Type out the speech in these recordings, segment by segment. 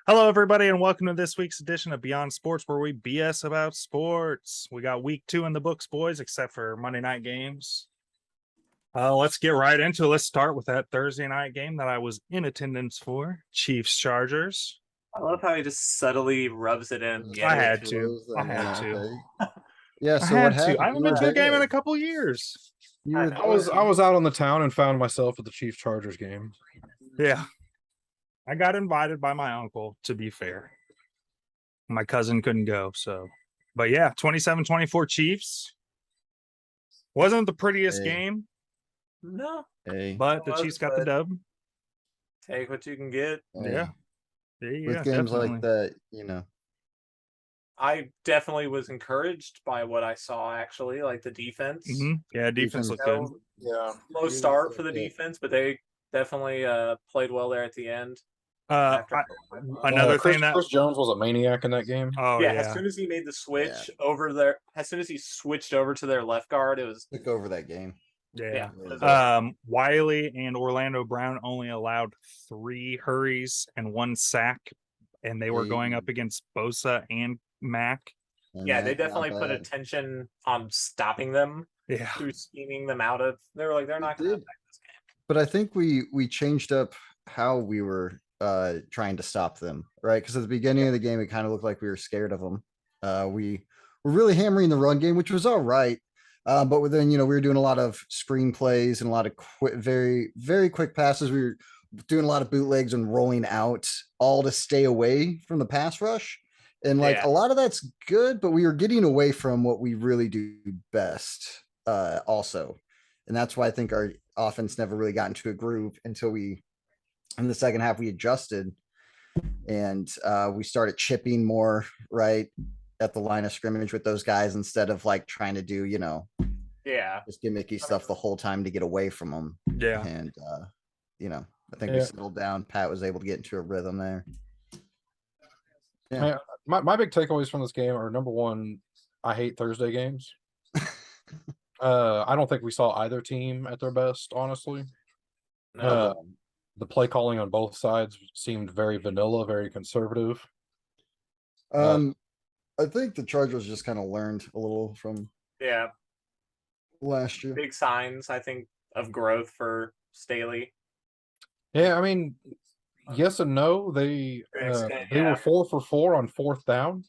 Hello, everybody, and welcome to this week's edition of Beyond Sports, where we BS about sports. We got week 2 in the books, boys, except for Monday night games. Let's get right into it. Let's start with that Thursday night game that I was in attendance for, Chiefs-Chargers. I love how he just subtly rubs it in. I had to. Yeah, so what happened? I haven't been to a game in a couple years. I was out on the town and found myself at the Chiefs-Chargers game. Yeah. I got invited by my uncle, to be fair. My cousin couldn't go, so. But yeah, 27-24 Chiefs. Wasn't the prettiest game. No. But the Chiefs got the dub. Take what you can get. Yeah. With games like that, you know. I definitely was encouraged by what I saw, actually, like the defense. Mm-hmm. Yeah, defense looked good. Yeah. Low start for the defense, but they definitely played well there at the end. Another thing that Chris Jones was a maniac in that game. Oh yeah, as soon as he made the switch over there, as soon as he switched over to their left guard, it was took over that game. Yeah. Wiley and Orlando Brown only allowed 3 hurries and 1 sack, and they were going up against Bosa and Mack. Yeah, they definitely put attention on stopping them. Yeah, through scheming them out of. They were like, they're not going to attack this game. But I think we changed up how we were trying to stop them, right? Because at the beginning of the game, it kind of looked like we were scared of them. We were really hammering the run game, which was all right. But then, we were doing a lot of screen plays and a lot of very, very quick passes. We were doing a lot of bootlegs and rolling out, all to stay away from the pass rush. And a lot of that's good, but we were getting away from what we really do best also. And that's why I think our offense never really got into a groove until in the second half, we adjusted and we started chipping more right at the line of scrimmage with those guys instead of trying to do, just gimmicky stuff the whole time to get away from them. Yeah. And, I think we settled down. Pat was able to get into a rhythm there. Yeah. My big takeaways from this game are, number one, I hate Thursday games. I don't think we saw either team at their best, honestly. No. The play calling on both sides seemed very vanilla, very conservative. I think the Chargers just kind of learned a little from last year. Big signs, I think, of growth for Staley. Yeah, I mean, yes and no. They were 4 for 4 on 4th down.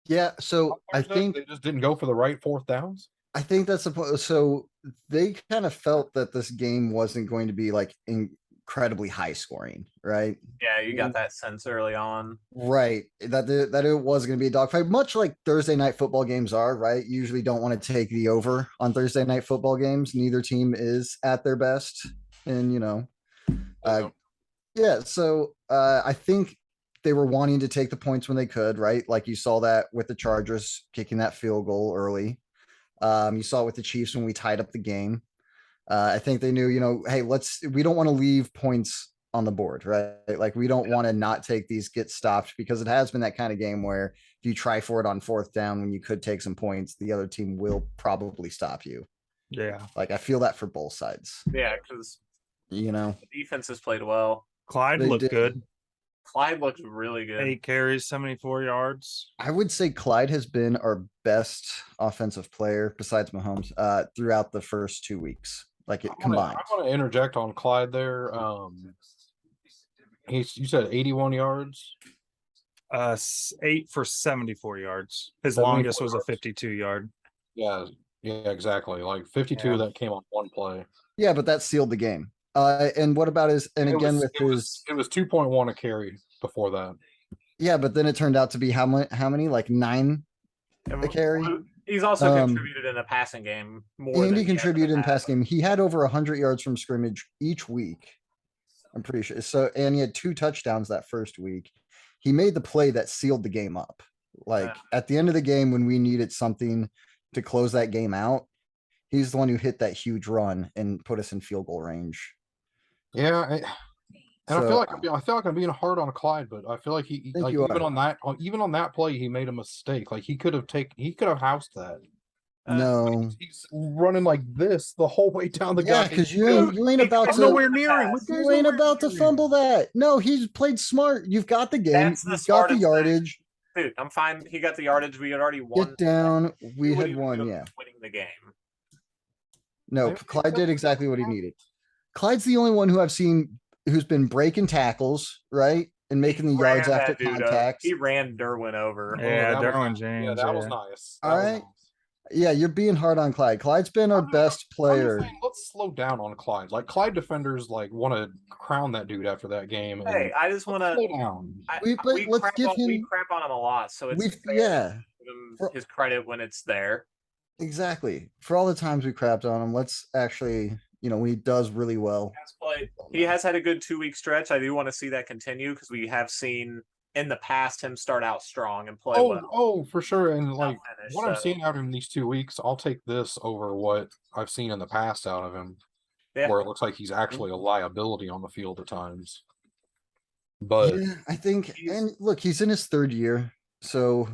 Yeah, so I think they just didn't go for the right 4th downs. I think that's the point. So they kind of felt that this game wasn't going to be incredibly high scoring, right? Yeah, you got that sense early on. Right. That it was going to be a dogfight, much like Thursday night football games are, right? You usually don't want to take the over on Thursday night football games. Neither team is at their best. And, so I think they were wanting to take the points when they could, right? Like you saw that with the Chargers kicking that field goal early. You saw it with the Chiefs when we tied up the game. I think they knew, hey, we don't want to leave points on the board, right? We don't want to not take these, get stopped, because it has been that kind of game where if you try for it on 4th down when you could take some points, the other team will probably stop you. Yeah. I feel that for both sides. Yeah, because, the defense has played well. Clyde looked good. Clyde looks really good. 8 carries, 74 yards. I would say Clyde has been our best offensive player besides Mahomes throughout the first 2 weeks, combined. I want to interject on Clyde there. You said 81 yards. 8 for 74 yards. His longest was a 52-yard. Yeah, exactly. 52 that came on one play. Yeah, but that sealed the game. And what about it was 2.1 a carry before that. Yeah, but then it turned out to be how many? 9 a carry. He's also contributed in a passing game more. And he contributed in passing game. He had over 100 yards from scrimmage each week. I'm pretty sure. So, and he had 2 touchdowns that first week. He made the play that sealed the game up. Like at the end of the game, when we needed something to close that game out, he's the one who hit that huge run and put us in field goal range. Yeah, and I feel So like I'm being hard on Clyde, but I feel like he think like you even are. on that play he made a mistake. Like he could have housed that. No. He's running like this the whole way down the Yeah, guy. because you ain't about He's to nowhere near him. What you guy's ain't nowhere about to near him? fumble that. No, he's played smart. You've got the game. That's the You've got the smartest thing. yardage. Dude, I'm fine. He got the yardage. We had already won. Get down. We Do what had he was won. doing, Yeah. winning the game. No, I- Clyde did exactly what he needed. Clyde's the only one who I've seen who's been breaking tackles, right? And making the yards Ran after that dude contacts. He ran Derwin over. Yeah, that was Derwin nice. James. Yeah, that was nice. That All was right. nice. Yeah, you're being hard on Clyde. Clyde's been our I'm just- best I'm just player. saying, let's slow down on Clyde. Like Clyde defenders like want to crown that dude after that game. And Hey, I just want to. slow down. Let's give We him. crap on him a lot, so it's fair Yeah, to give him For- his credit when it's there. exactly. For all the times we crapped on him, let's actually, when he does really well. He has had a good 2-week stretch. I do want to see that continue because we have seen in the past him start out strong and play well. Oh, for sure. And like finish, what I'm so- seeing out of him these 2 weeks, I'll take this over what I've seen in the past out of him, Yeah. where it looks like he's actually a liability on the field at times. But Yeah, I think, he's- and look, he's in his third year, so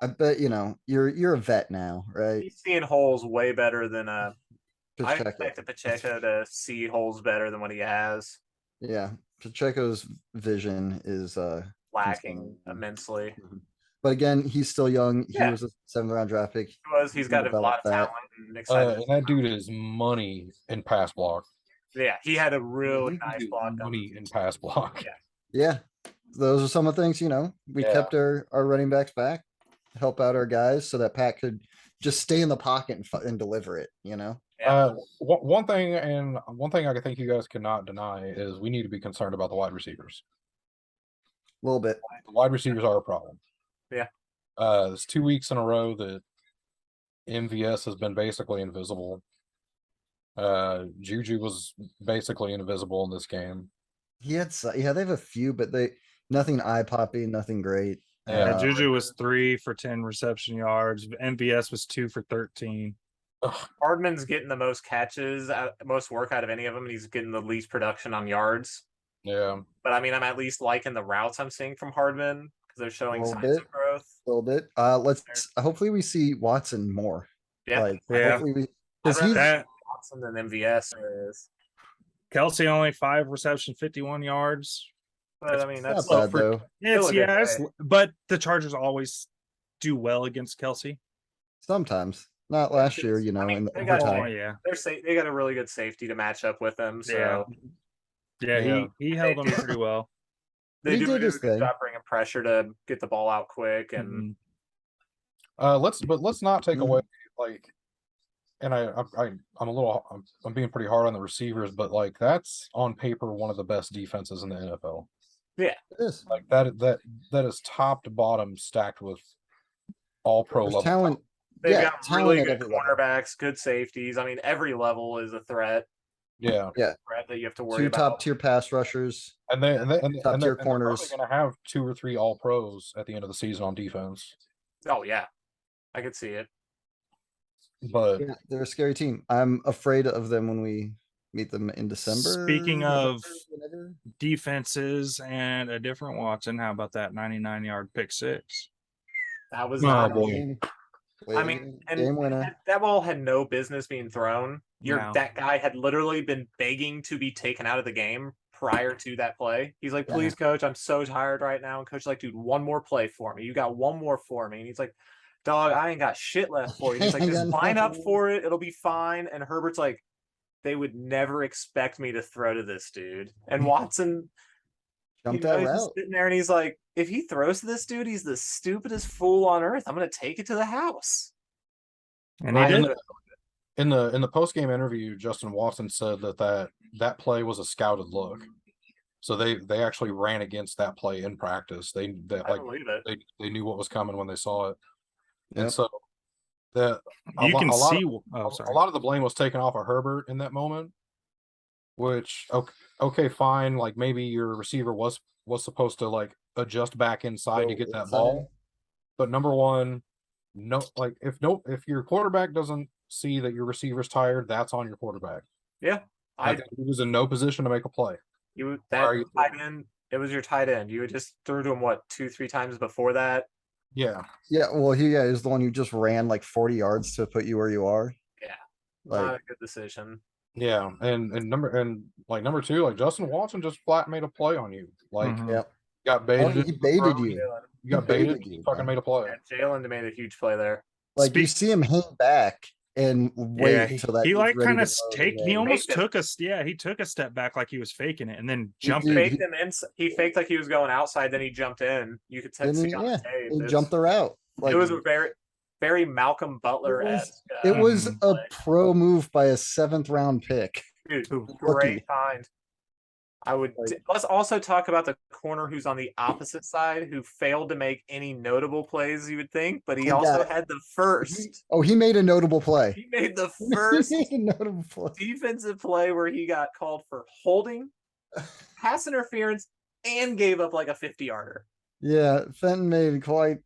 I bet you're a vet now, right? He's seeing holes way better than I Pacheco. expected Pacheco to see holes better than what he has. Yeah, Pacheco's vision is Lacking concerning. immensely. But again, he's still young. He Yeah. was a 7th-round draft pick. He's got a develop lot of that. talent and excited. and that dude is money in pass block. Yeah, he had a really Mhm. nice Dude, block. money in pass block. Yeah. Yeah, those are some of the things, we Yeah. kept our running backs back, help out our guys so that Pat could just stay in the pocket and deliver it, Yeah. One thing I think you guys cannot deny is we need to be concerned about the wide receivers. A little bit. The wide receivers are a problem. Yeah. It's 2 weeks in a row that MVS has been basically invisible. Juju was basically invisible in this game. They have a few, but nothing eye-popping, nothing great. Yeah, Juju was 3 for 10 reception yards. MVS was 2 for 13. Hardman's getting the most catches, most work out of any of them, and he's getting the least production on yards. Yeah. But I mean, I'm at least liking the routes I'm seeing from Hardman because they're showing Little signs bit. of growth. A little bit. Hopefully we see Watson more. Yeah, Yeah. Hopefully I'd because rather he's That Watson than MVS is. Kelsey only 5 reception, 51 yards. But I mean, not that's bad though. It's a good yes, day. but the Chargers always do well against Kelsey. Sometimes. Not last year, in mean, the they got overtime. Oh yeah, they got a really good safety to match up with them. So yeah. Yeah. He held them pretty well. they He do did a his good thing. job bringing pressure to get the ball out quick. And Mhm. Let's not take Mhm. away and I'm being pretty hard on the receivers, but like that's on paper one of the best defenses in the NFL. It is. Like that is top to bottom stacked with all pro There's level talent. they've Yeah, got talent really at good every level. cornerbacks, good safeties. I mean, every level is a threat. Yeah. Threat that you have to worry 2 about. top-tier pass rushers. And they Top tier they're probably corners. going to have 2 or 3 all pros at the end of the season on defense. Oh yeah, I could see it. But Yeah, they're a scary team. I'm afraid of them when we meet them in December. Speaking of whatever. defenses and a different Watson, how about that 99-yard pick 6? That was Oh, not. boy. I mean, and game winner. that ball had no business being thrown. No. That guy had literally been begging to be taken out of the game prior to that play. He's like, Yeah. "Please, coach, I'm so tired right now." And coach is like, "Dude, one more play for me. You got one more for me." And he's like, "Dog, I ain't got shit left for you." He's like, I "Just got line up nothing. for it. It'll be fine." And Herbert's like, "They would never expect me to throw to this dude." And Watson, Jump that he's just route. sitting there and he's like, "If he throws to this dude, he's the stupidest fool on earth. I'm gonna take it to the house." And he I- did. in the post game interview, Justin Watson said that play was a scouted look. So they actually ran against that play in practice. They I believe it. they knew what was coming when they saw it. And Yep. so a You lo- can a lot see. of, Oh, a sorry. lot of the blame was taken off of Herbert in that moment. Which okay, fine. Like maybe your receiver was supposed to like adjust back inside to Go get that inside. ball. But number one, no, like if your quarterback doesn't see that your receiver's tired, that's on your quarterback. Yeah. I think he was in no position to make a play. Are you- tight end, it was your tight end. You had just threw to him what 2-3 times before that. Yeah. Yeah, well, he is the one who just ran like 40 yards to put you where you are. Yeah. Like, Not a good decision. Yeah. And number two, like Justin Watson just flat made a play on you. Like Mhm. yep. got Oh, baited. he baited you. You got He baited. baited He you, fucking man. made a play. Yeah, Jalen made a huge play there. Like you Speak- see him hang back and wait Yeah, until that he dude's like ready kind of to load, take. and He then- almost Faked it. he took a step back like he was faking it, and then He jumped. did. Faked him he faked like he was going outside, then he jumped in. You could Then see he, on yeah, the tape. he It's- jumped the route. Like it was a very, very Malcolm Butler esque. it was Mhm. a pro move by a 7th round pick. Dude, Rookie. great find. I would. Like- Let's also talk about the corner who's on the opposite side, who failed to make any notable plays. You would think, but he He also got- had the first. He made a notable play. He made the He first made a notable play. defensive play where he got called for holding, pass interference, and gave up like a 50-yarder. Yeah, Fenton made quite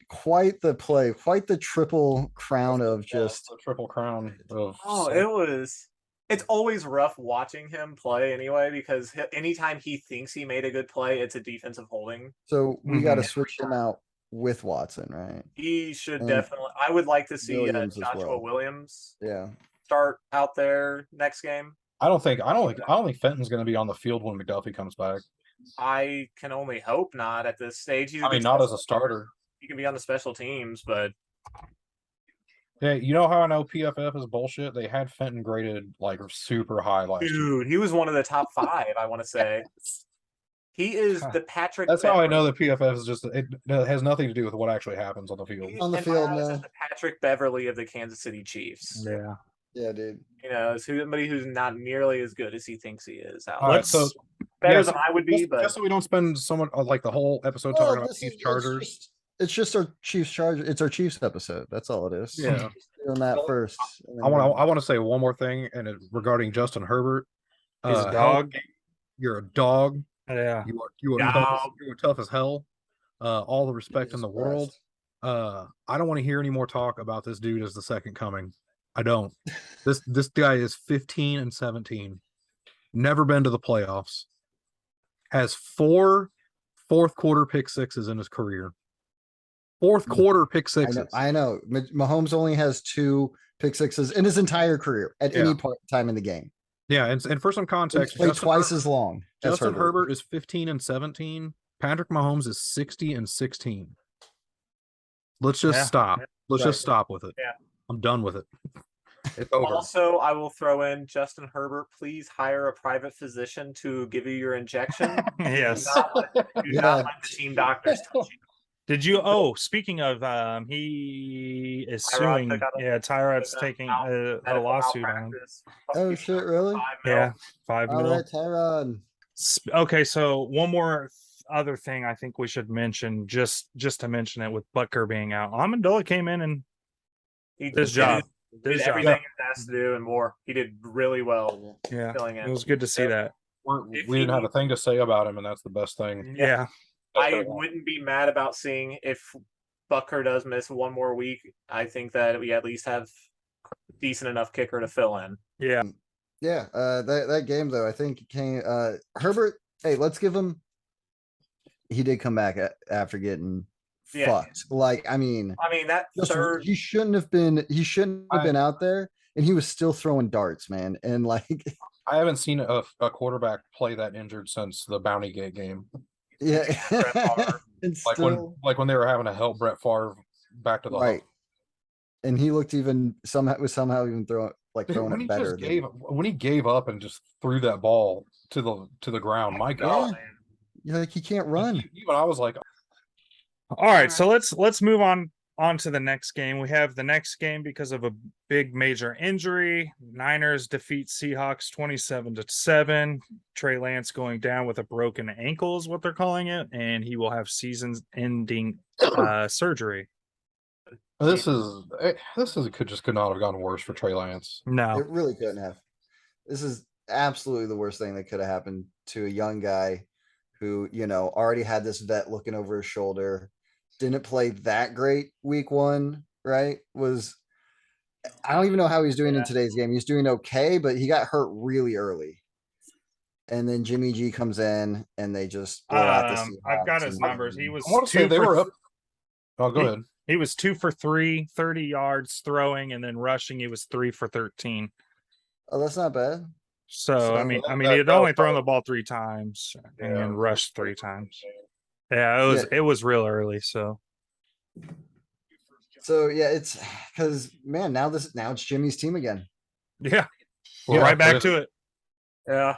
the play, quite the triple crown of just the triple crown of Oh, it was. It's always rough watching him play anyway, because anytime he thinks he made a good play, it's a defensive holding. so we got to Mhm. switch him out with Watson, right? He should And definitely. I would like to see Williams as Joshua well. Williams Yeah. start out there next game. I don't think Fenton's going to be on the field when McDuffie comes back. I can only hope not at this stage. He's a I mean, good not as special a starter. He can be on the special teams, but Yeah, you know how I know PFF is bullshit? They had Fenton graded like super high last year. dude, he was one of the top 5. I want to say he is the Patrick. That's how I Beverley- know that PFF is just it has nothing to do with what actually happens on the field. he- On the in my field, eyes, no. is the Patrick Beverly of the Kansas City Chiefs. Yeah. Yeah, dude. You know, it's somebody who's not nearly as good as he thinks he is. Out All there. right, so Better yeah, than so I would be, just, but just so we don't spend so much like the whole episode Well, talking about this Chiefs is- Chargers. It's just our Chiefs Chargers. It's our Chiefs episode. That's all it is. Yeah. Doing that first. I want to say one more thing, and regarding Justin Herbert. He's a hell, dog. you're a dog. Yeah. You are tough, you are tough as hell. All the respect in the Jesus world. Christ. I don't want to hear any more talk about this dude as the second coming. I don't. This guy is 15 and 17. Never been to the playoffs. Has 4 fourth quarter pick sixes in his career. Fourth quarter pick sixes. I know. Mahomes only has 2 pick sixes in his entire career at any point time in the game. Yeah, and for some He's context, played Justin twice Herbert- as long. as Justin Herbert is 15 and 17. Patrick Mahomes is 60 and 16. Let's just Yeah. stop. Let's Right. just stop with it. Yeah. I'm done with it. It's over. also I will throw in Justin Herbert. Please hire a private physician to give you your injection. Yes. Do Yeah. not let the team doctors touch you. Did you? Oh, speaking of, he is Tyrod suing. took out a- Yeah, Tyrod's took out taking mal- a medical lawsuit on him. malpractice. Oh, shit, really? 5 mil. Yeah, 5 All mil. right, Tyrod. Okay, so one more other thing I think we should mention, just to mention it, with Butker being out, Amendola came in and He did his did- job. Did Did his job. everything he was asked to do and more. He did really well Yeah, filling it in. was good to see that. If We didn't have he- a thing to say about him, and that's the best thing. Yeah, I wouldn't be mad about seeing if Butker does miss one more week. I think that we at least have decent enough kicker to fill in. yeah. Yeah, that game though, I think came Herbert. Hey, let's give him. He did come back after getting Yeah. fucked. Like, I mean, I mean, that just, third, he shouldn't have been. He shouldn't have been out there, and he was still throwing darts, man. And like, I haven't seen a quarterback play that injured since the Bounty Gate game. yeah, Brett Favre. and Like still when they were having to help Brett Favre back to the right. And he looked even somehow even throwing when it he better. just when he gave up and just threw that ball to the ground. My God, You're like, he can't run. even I was like, All right, so let's move on to the next game. We have the next game because of a big major injury. Niners defeat Seahawks 27-7. Trey Lance going down with a broken ankle is what they're calling it, and he will have season-ending surgery. this could not have gone worse for Trey Lance. No, It really couldn't have. This is absolutely the worst thing that could have happened to a young guy who, already had this vet looking over his shoulder. didn't play that great week 1, right? I don't even know how he's doing in Yeah. today's game. He's doing okay, but he got hurt really early. And then Jimmy G comes in and they just blow out the I've got Seahawks his and- numbers. He was I want to say 2 they for were up. Oh, go he- ahead. He was 2 for 3, 30 yards throwing, and then rushing. He was 3 for 13. Oh, that's not bad. So So I mean, that- he had that was only thrown probably- the ball 3 times Yeah. and rushed 3 times. Yeah, it was real early. So So yeah, it's because man, now it's Jimmy's team again. yeah, we're Yeah, right back but to it. Yeah.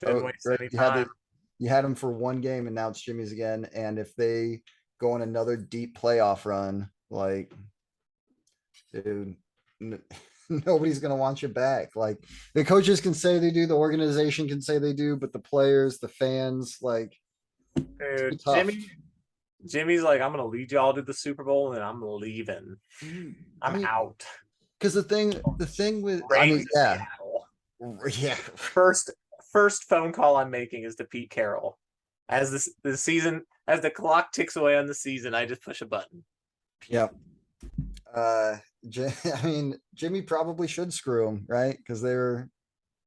Didn't Oh, waste right, any you had time. you had him for 1 game, and now it's Jimmy's again. And if they go on another deep playoff run, like, dude, nobody's gonna want you back. Like, the coaches can say they do, the organization can say they do, but the players, the fans, like, Dude, tough. Jimmy's like, I'm gonna lead y'all to the Super Bowl and I'm leaving. I'm mean, out. because the thing with, I Ready mean, to yeah, Seattle. yeah, First phone call I'm making is to Pete Carroll. As the clock ticks away on the season, I just push a button. yep. I mean, Jimmy probably should screw him, right? Because they were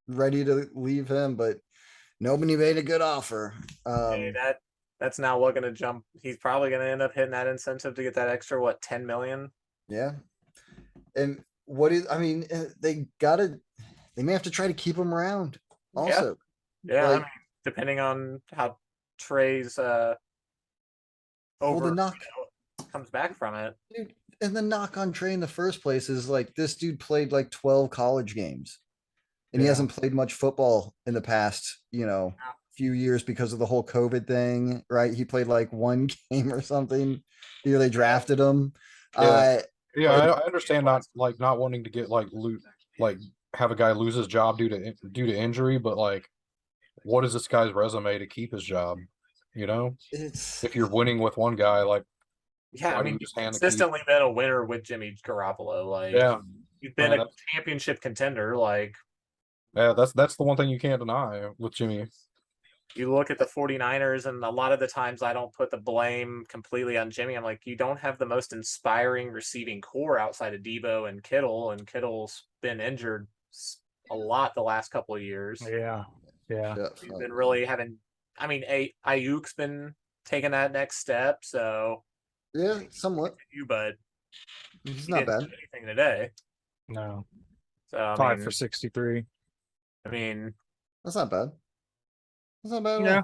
ready to leave him, but nobody made a good offer. Hey, that's now what gonna jump. He's probably gonna end up hitting that incentive to get that extra 10 million. Yeah. And they may have to try to keep him around also. Yeah, I Like- mean, depending on how Trey's Well, over the knock, comes back from it. dude, and the knock on Trey in the first place is like this dude played like 12 college games. And he Yeah. hasn't played much football in the past, few years because of the whole COVID thing, right? He played like 1 game or something. The year they drafted him. Yeah. Yeah, But- I understand not wanting to get have a guy lose his job due to injury, but like, what is this guy's resume to keep his job? You know, It's if you're winning with one guy, like, Yeah, why I do mean, you he's just hand the keys? consistently been a winner with Jimmy Garoppolo. Like, Yeah, he's been Man, a championship contender. Like, yeah, that's the one thing you can't deny with Jimmy. you look at the 49ers, and a lot of the times I don't put the blame completely on Jimmy. I'm like, you don't have the most inspiring receiving core outside of Debo and Kittle's been injured a lot the last couple of years. Yeah, yeah. He's been really having. I mean, Ayuk's been taking that next step. So yeah, somewhat. but He's he not didn't bad. do anything today. No, So I 5 mean, for 63. I mean, That's not bad. That's not bad at Yeah, all.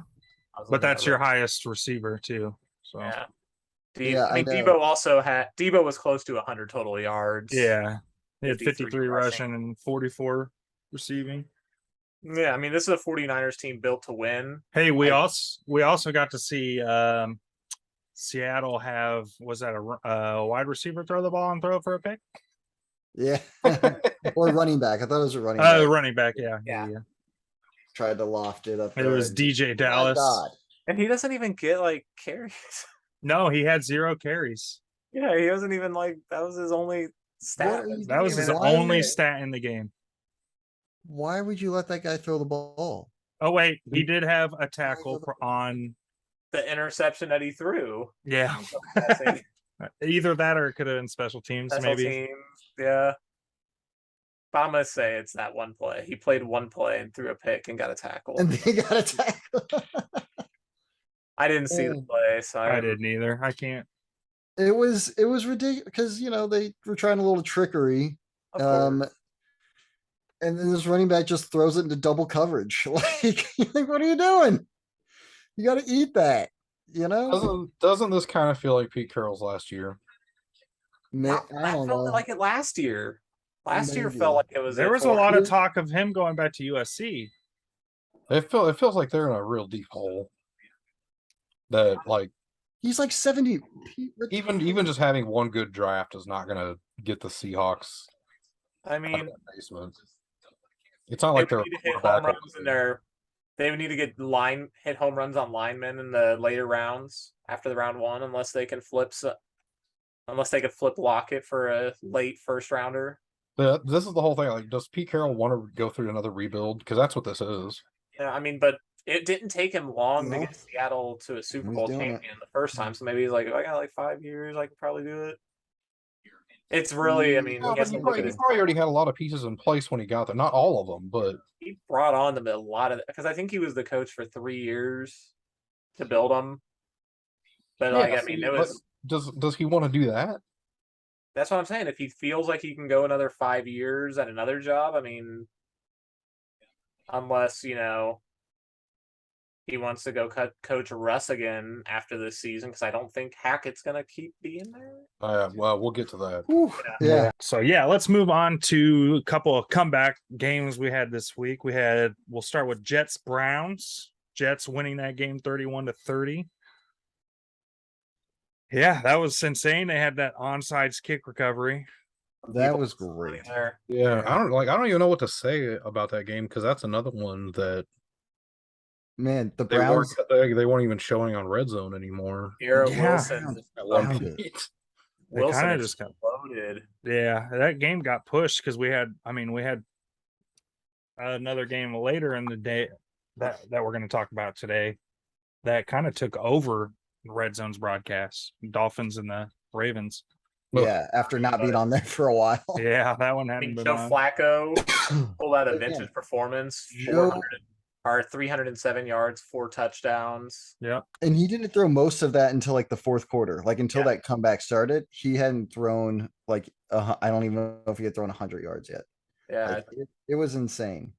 I was but looking that's at your Rick. highest receiver too. So Yeah. Yeah, I mean, I know. Debo was close to 100 total yards. yeah, he had 53 53 rushing. rushing and 44 receiving. Yeah, I mean, this is a 49ers team built to win. Hey, we I- also got to see Seattle was that a wide receiver throw the ball and throw for a pick? Yeah. Or running back. I thought it was a running back. Running back, yeah. Yeah. Tried to loft it up It there. was and- DJ My Dallas. God. And he doesn't even get like carries. No, he had 0 carries. Yeah, he wasn't even like that was his only stat. are you That was doing? his Why only would- stat in the game. Why would you let that guy throw the ball? Oh wait, he did have a tackle on. The interception that he threw. Yeah, Passing, either that or it could have been special teams. special Maybe. teams. Yeah. But I'm gonna say it's that one play. He played one play and threw a pick and got a tackle. And they got a tackle. I didn't see the play, so I didn't either. I can't. It was ridiculous because they were trying a little trickery. Of course. And then this running back just throws it into double coverage. Like, what are you doing? You got to eat that, Doesn't this kind of feel like Pete Carroll's last year? I don't felt know. like it last year. Last year Maybe. felt like it was. There it was a for lot him. of talk of him going back to USC. It feels like they're in a real deep hole. That like He's like 70. even just having one good draft is not gonna get the Seahawks I out of mean, that basement. It's not they like would they're need to hit home quarterback runs in their. They would need to get hit home runs on linemen in the later rounds after the round 1, unless they can flip. Unless they could flip Lockett for a late first rounder. This is the whole thing. Like, does Pete Carroll want to go through another rebuild? Because that's what this is. Yeah, I mean, but it didn't take him long to No. get Seattle to a Super He's Bowl doing it. champion the first time. So maybe he's like, I got like 5 years, I could probably do it. It's really, I mean, No, he but has he to look at probably, he his. probably already had a lot of pieces in place when he got there. Not all of them, but He brought on them a lot of because I think he was the coach for 3 years to build them. But like, I mean, it but was. does he want to do that? That's what I'm saying. If he feels like he can go another 5 years at another job, I mean, unless he wants to go coach Russ again after this season, because I don't think Hackett's gonna keep being there. Well, we'll get to that. Whew, yeah. So yeah, let's move on to a couple of comeback games we had this week. We'll start with Jets Browns. Jets winning that game 31-30. Yeah, that was insane. They had that onside kick recovery. That was great. There. Yeah, I don't even know what to say about that game because that's another one that Man, the they weren't Browns. they weren't even showing on Red Zone anymore. Garrett Yeah. Wilson. At one Found point. it. They Wilson kinda is just got loaded. Yeah, that game got pushed because we had another game later in the day that we're going to talk about today that kind of took over Red Zone's broadcast. Dolphins and the Ravens. Yeah, after not being on there for a while. Yeah, that one I hadn't mean, been Joe on. Flacco pulled out a Again, vintage performance. Joe- 307 yards, 4 touchdowns. Yeah, And he didn't throw most of that until like the fourth quarter. Like until Yeah. that comeback started, he hadn't thrown like I don't even know if he had thrown 100 yards yet. Yeah, Like, it was insane.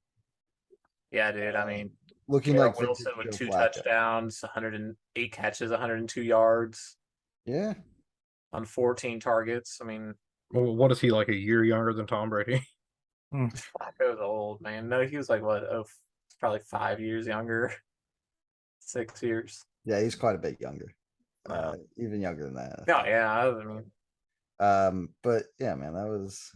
yeah, dude. I mean, Looking Garrett like Wilson vintage with Joe 2 Flacco. touchdowns, 108 catches, 102 yards Yeah, on 14 targets. I mean, Well, what is he like a year younger than Tom Brady? Flacco's old, man. No, he was like what? Probably 5 years younger, 6 years. yeah, he's quite a bit younger. Wow. Even younger than that. No, yeah. I mean, But yeah, man, that was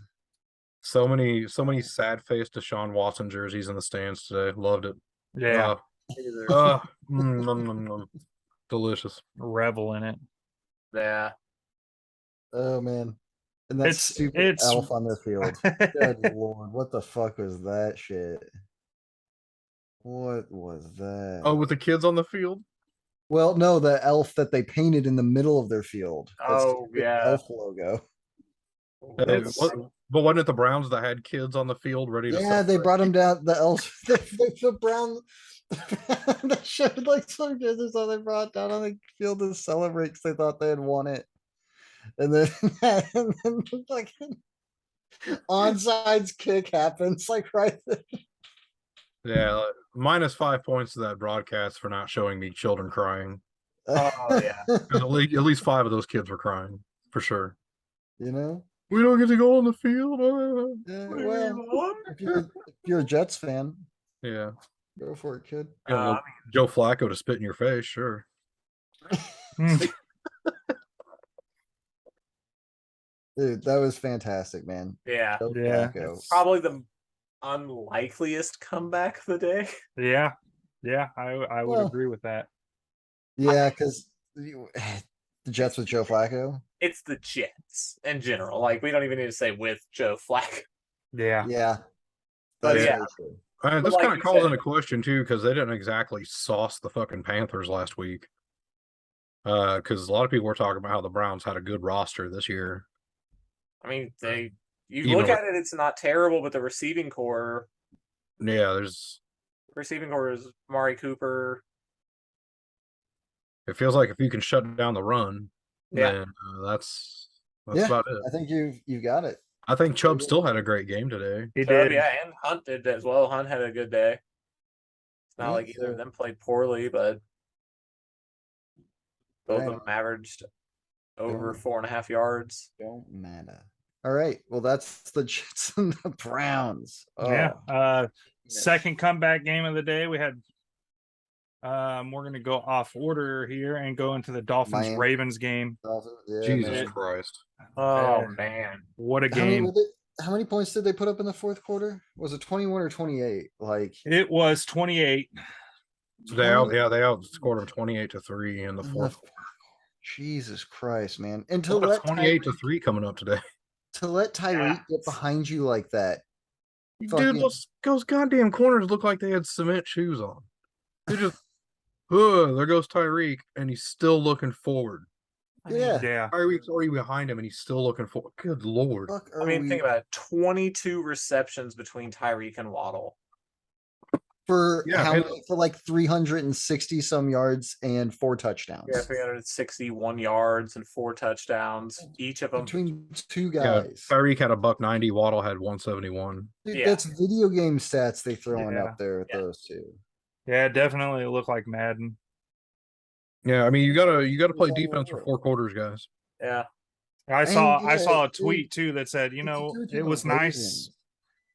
So many sad faced Deshaun Watson jerseys in the stands today. Loved it. yeah, Delicious. revel in it. yeah. oh man. And that stupid it's elf on their field. Good lord, what the fuck was that shit? What was that? Oh, with the kids on the field? Well, no, the elf that they painted in the middle of their field. That Oh, stupid yeah. elf logo. But wasn't it the Browns that had kids on the field ready to Yeah, they celebrate? brought him down. The elf, the brown. They showed like some jerseys, so they brought down on the field to celebrate because they thought they had won it. And then, and then like onsides kick happens like right there. Yeah, minus 5 points to that broadcast for not showing me children crying. Oh, yeah. 'Cause at least 5 of those kids were crying for sure. You know? We don't get to go on the field. Well, if you're a Jets fan, Yeah, go for it, kid. you know, Joe Flacco to spit in your face, sure. Dude, that was fantastic, man. Yeah. Joe Yeah. Flacco. Probably the unlikeliest comeback of the day. Yeah, I would Well, agree with that. Yeah, because the Jets with Joe Flacco. It's the Jets in general. Like, we don't even need to say with Joe Flacco. Yeah, Yeah. But That's yeah. very true. This like kind of you calls said- into question too, because they didn't exactly sauce the fucking Panthers last week. Because a lot of people were talking about how the Browns had a good roster this year. I mean, you Even look with- at it, it's not terrible, but the receiving core Yeah, is Amari Cooper. it feels like if you can shut down the run, Yeah. then that's Yeah. about it. I think you got it. I think Chubb still had a great game today. he Chubb, did. yeah, and Hunt did as well. Hunt had a good day. It's not Yeah, like either so- of them played poorly, but both Right. of them averaged over Yeah. 4.5 yards. Don't matter. All right. Well, that's the Jets and the Browns. Yeah. Oh, Second comeback game of the day. We had we're gonna go off order here and go into the Dolphins Miami. Ravens game. yeah, Jesus man. Christ. Oh, Yeah. man. What a How many, game. how many points did they put up in the fourth quarter? Was it 21 or 28? Like It was 28. They outscored them 28-3 in the in the fourth. Jesus Christ, man. And to Well, let that's 28-3 coming up today. Tyreek get behind you like that. Dude, Fucking- those goddamn corners look like they had cement shoes on. They just, there goes Tyreek, and he's still looking forward. Yeah. Yeah. Tyreek's already behind him, and he's still looking forward. Good lord. Fuck I are mean, we think about it. 22 receptions between Tyreek and Waddle. for Yeah, how and- many for like 360 some yards and 4 touchdowns Yeah, 361 yards and 4 touchdowns. Each of them. between two Yeah, guys. Tyreek had a $190. Waddle had 171. Dude, Yeah. that's video game stats they throwing Yeah. up there with Yeah. those two. Yeah, it definitely looked like Madden. Yeah, I mean you gotta play defense for 4 quarters, guys. Yeah. I And, saw yeah, a tweet too that said, you If you know, do to it the was nice. Ravens,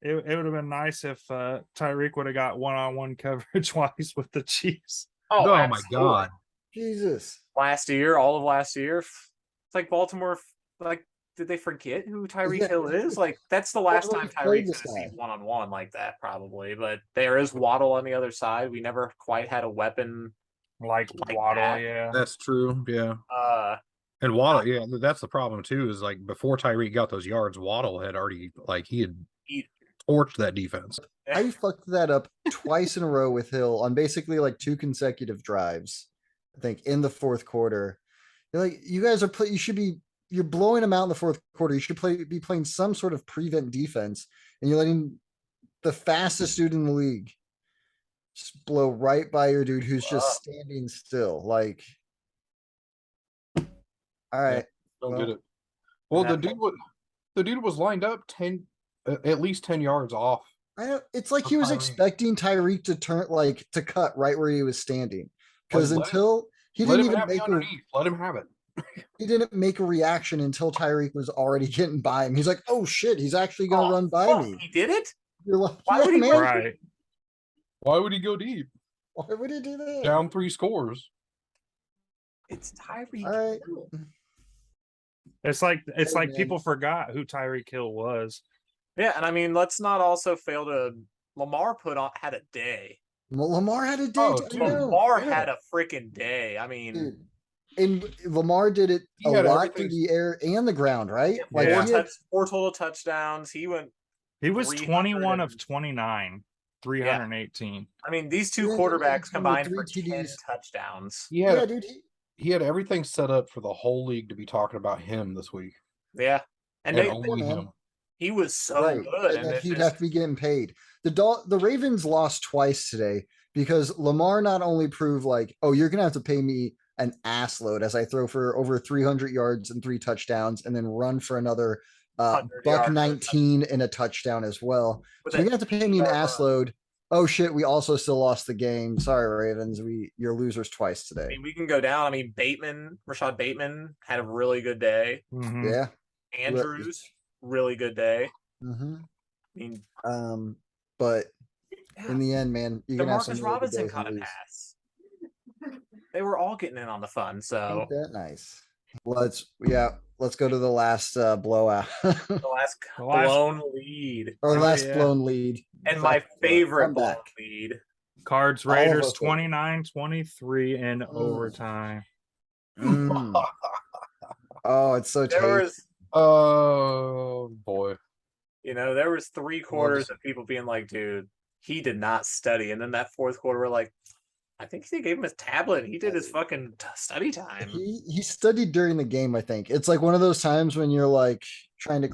It would have been nice if Tyreek would have got one-on-one coverage wise with the Chiefs. Oh, my absolutely. god. Jesus. Last year, all of last year, it's like Baltimore. Like, did they forget who Tyreek Yeah. Hill is? Like, that's the last Well, time we played Tyreek's this going to see guy. one-on-one like that, probably. But there is Waddle on the other side. We never quite had a weapon. Like Like Waddle, that. yeah. That's true. Yeah. Uh, And Waddle, yeah, that's the problem too, is like before Tyreek got those yards, Waddle had already he had He- torched that defense. I fucked that up twice in a row with Hill on basically like 2 consecutive drives. I think in the fourth quarter. You're like, you guys are you're blowing them out in the fourth quarter. You should be playing some sort of prevent defense, and you're letting the fastest dude in the league just blow right by your dude who's just standing still. Like, all right. Don't Well, get it. Well, and the dude was lined up at least 10 yards off. I don't, it's like Of he was Tyreek. expecting Tyreek to cut right where he was standing. Because Let until he Let didn't him even have the make a underneath. Let him have it. he didn't make a reaction until Tyreek was already getting by him. He's like, oh shit, he's actually gonna oh, run by fuck, me. He did it? You're like, Why yeah, would he man. run- Right. Why would he go deep? Why would he do that? Down 3 scores. It's Tyreek All right. Hill. It's like Hey, man. people forgot who Tyreek Hill was. Yeah, and I mean, let's not also fail to. Lamar had a day. Well, Lamar had a day. Oh, too. I dude. know, Lamar yeah. had a freaking day. I mean, Dude. And Lamar did it He a had lot everything- through the air and the ground, right? yeah, Like Yeah. he had, 4 total touchdowns. He went. He was 21 of 300 29, 318. I mean, these two 318 quarterbacks with combined 3 for 10 TDs. touchdowns. yeah, dude. He had everything set up for the whole league to be talking about him this week. Yeah, and And they, only man. him. he was so Right, good. and And that it he'd just, have to be getting paid. The Ravens lost twice today because Lamar not only proved like, oh, you're gonna have to pay me an ass load as I throw for over 300 yards and 3 touchdowns, and then run for another 100 buck yards. 19 and a touchdown as well. With So you're a gonna have to pay me an 80-yard ass run. load. Oh shit, we also still lost the game. Sorry, Ravens. You're losers twice I today. mean, we can go down. I mean, Rashad Bateman had a really good day. Mhm. Yeah. Andrews, really good day. hmm I mean, But yeah, in the end, man, you're gonna have some Demarcus really good Robinson days and caught a lose. pass. They were all getting in on the fun. So Ain't that nice? Let's go to the last blowout. the last The last- blown lead. Our Oh, last yeah. blown lead. And my favorite blown comeback. lead. Cards All of Raiders us are. 29-23 in overtime. Mm. Oh, it's so There tasty. was, Oh boy. there was 3 quarters of people being like, dude, he did not study. And then that fourth quarter, we're like, I think they gave him his tablet. He did his fucking study time. He studied during the game. I think it's like one of those times when you're like trying to,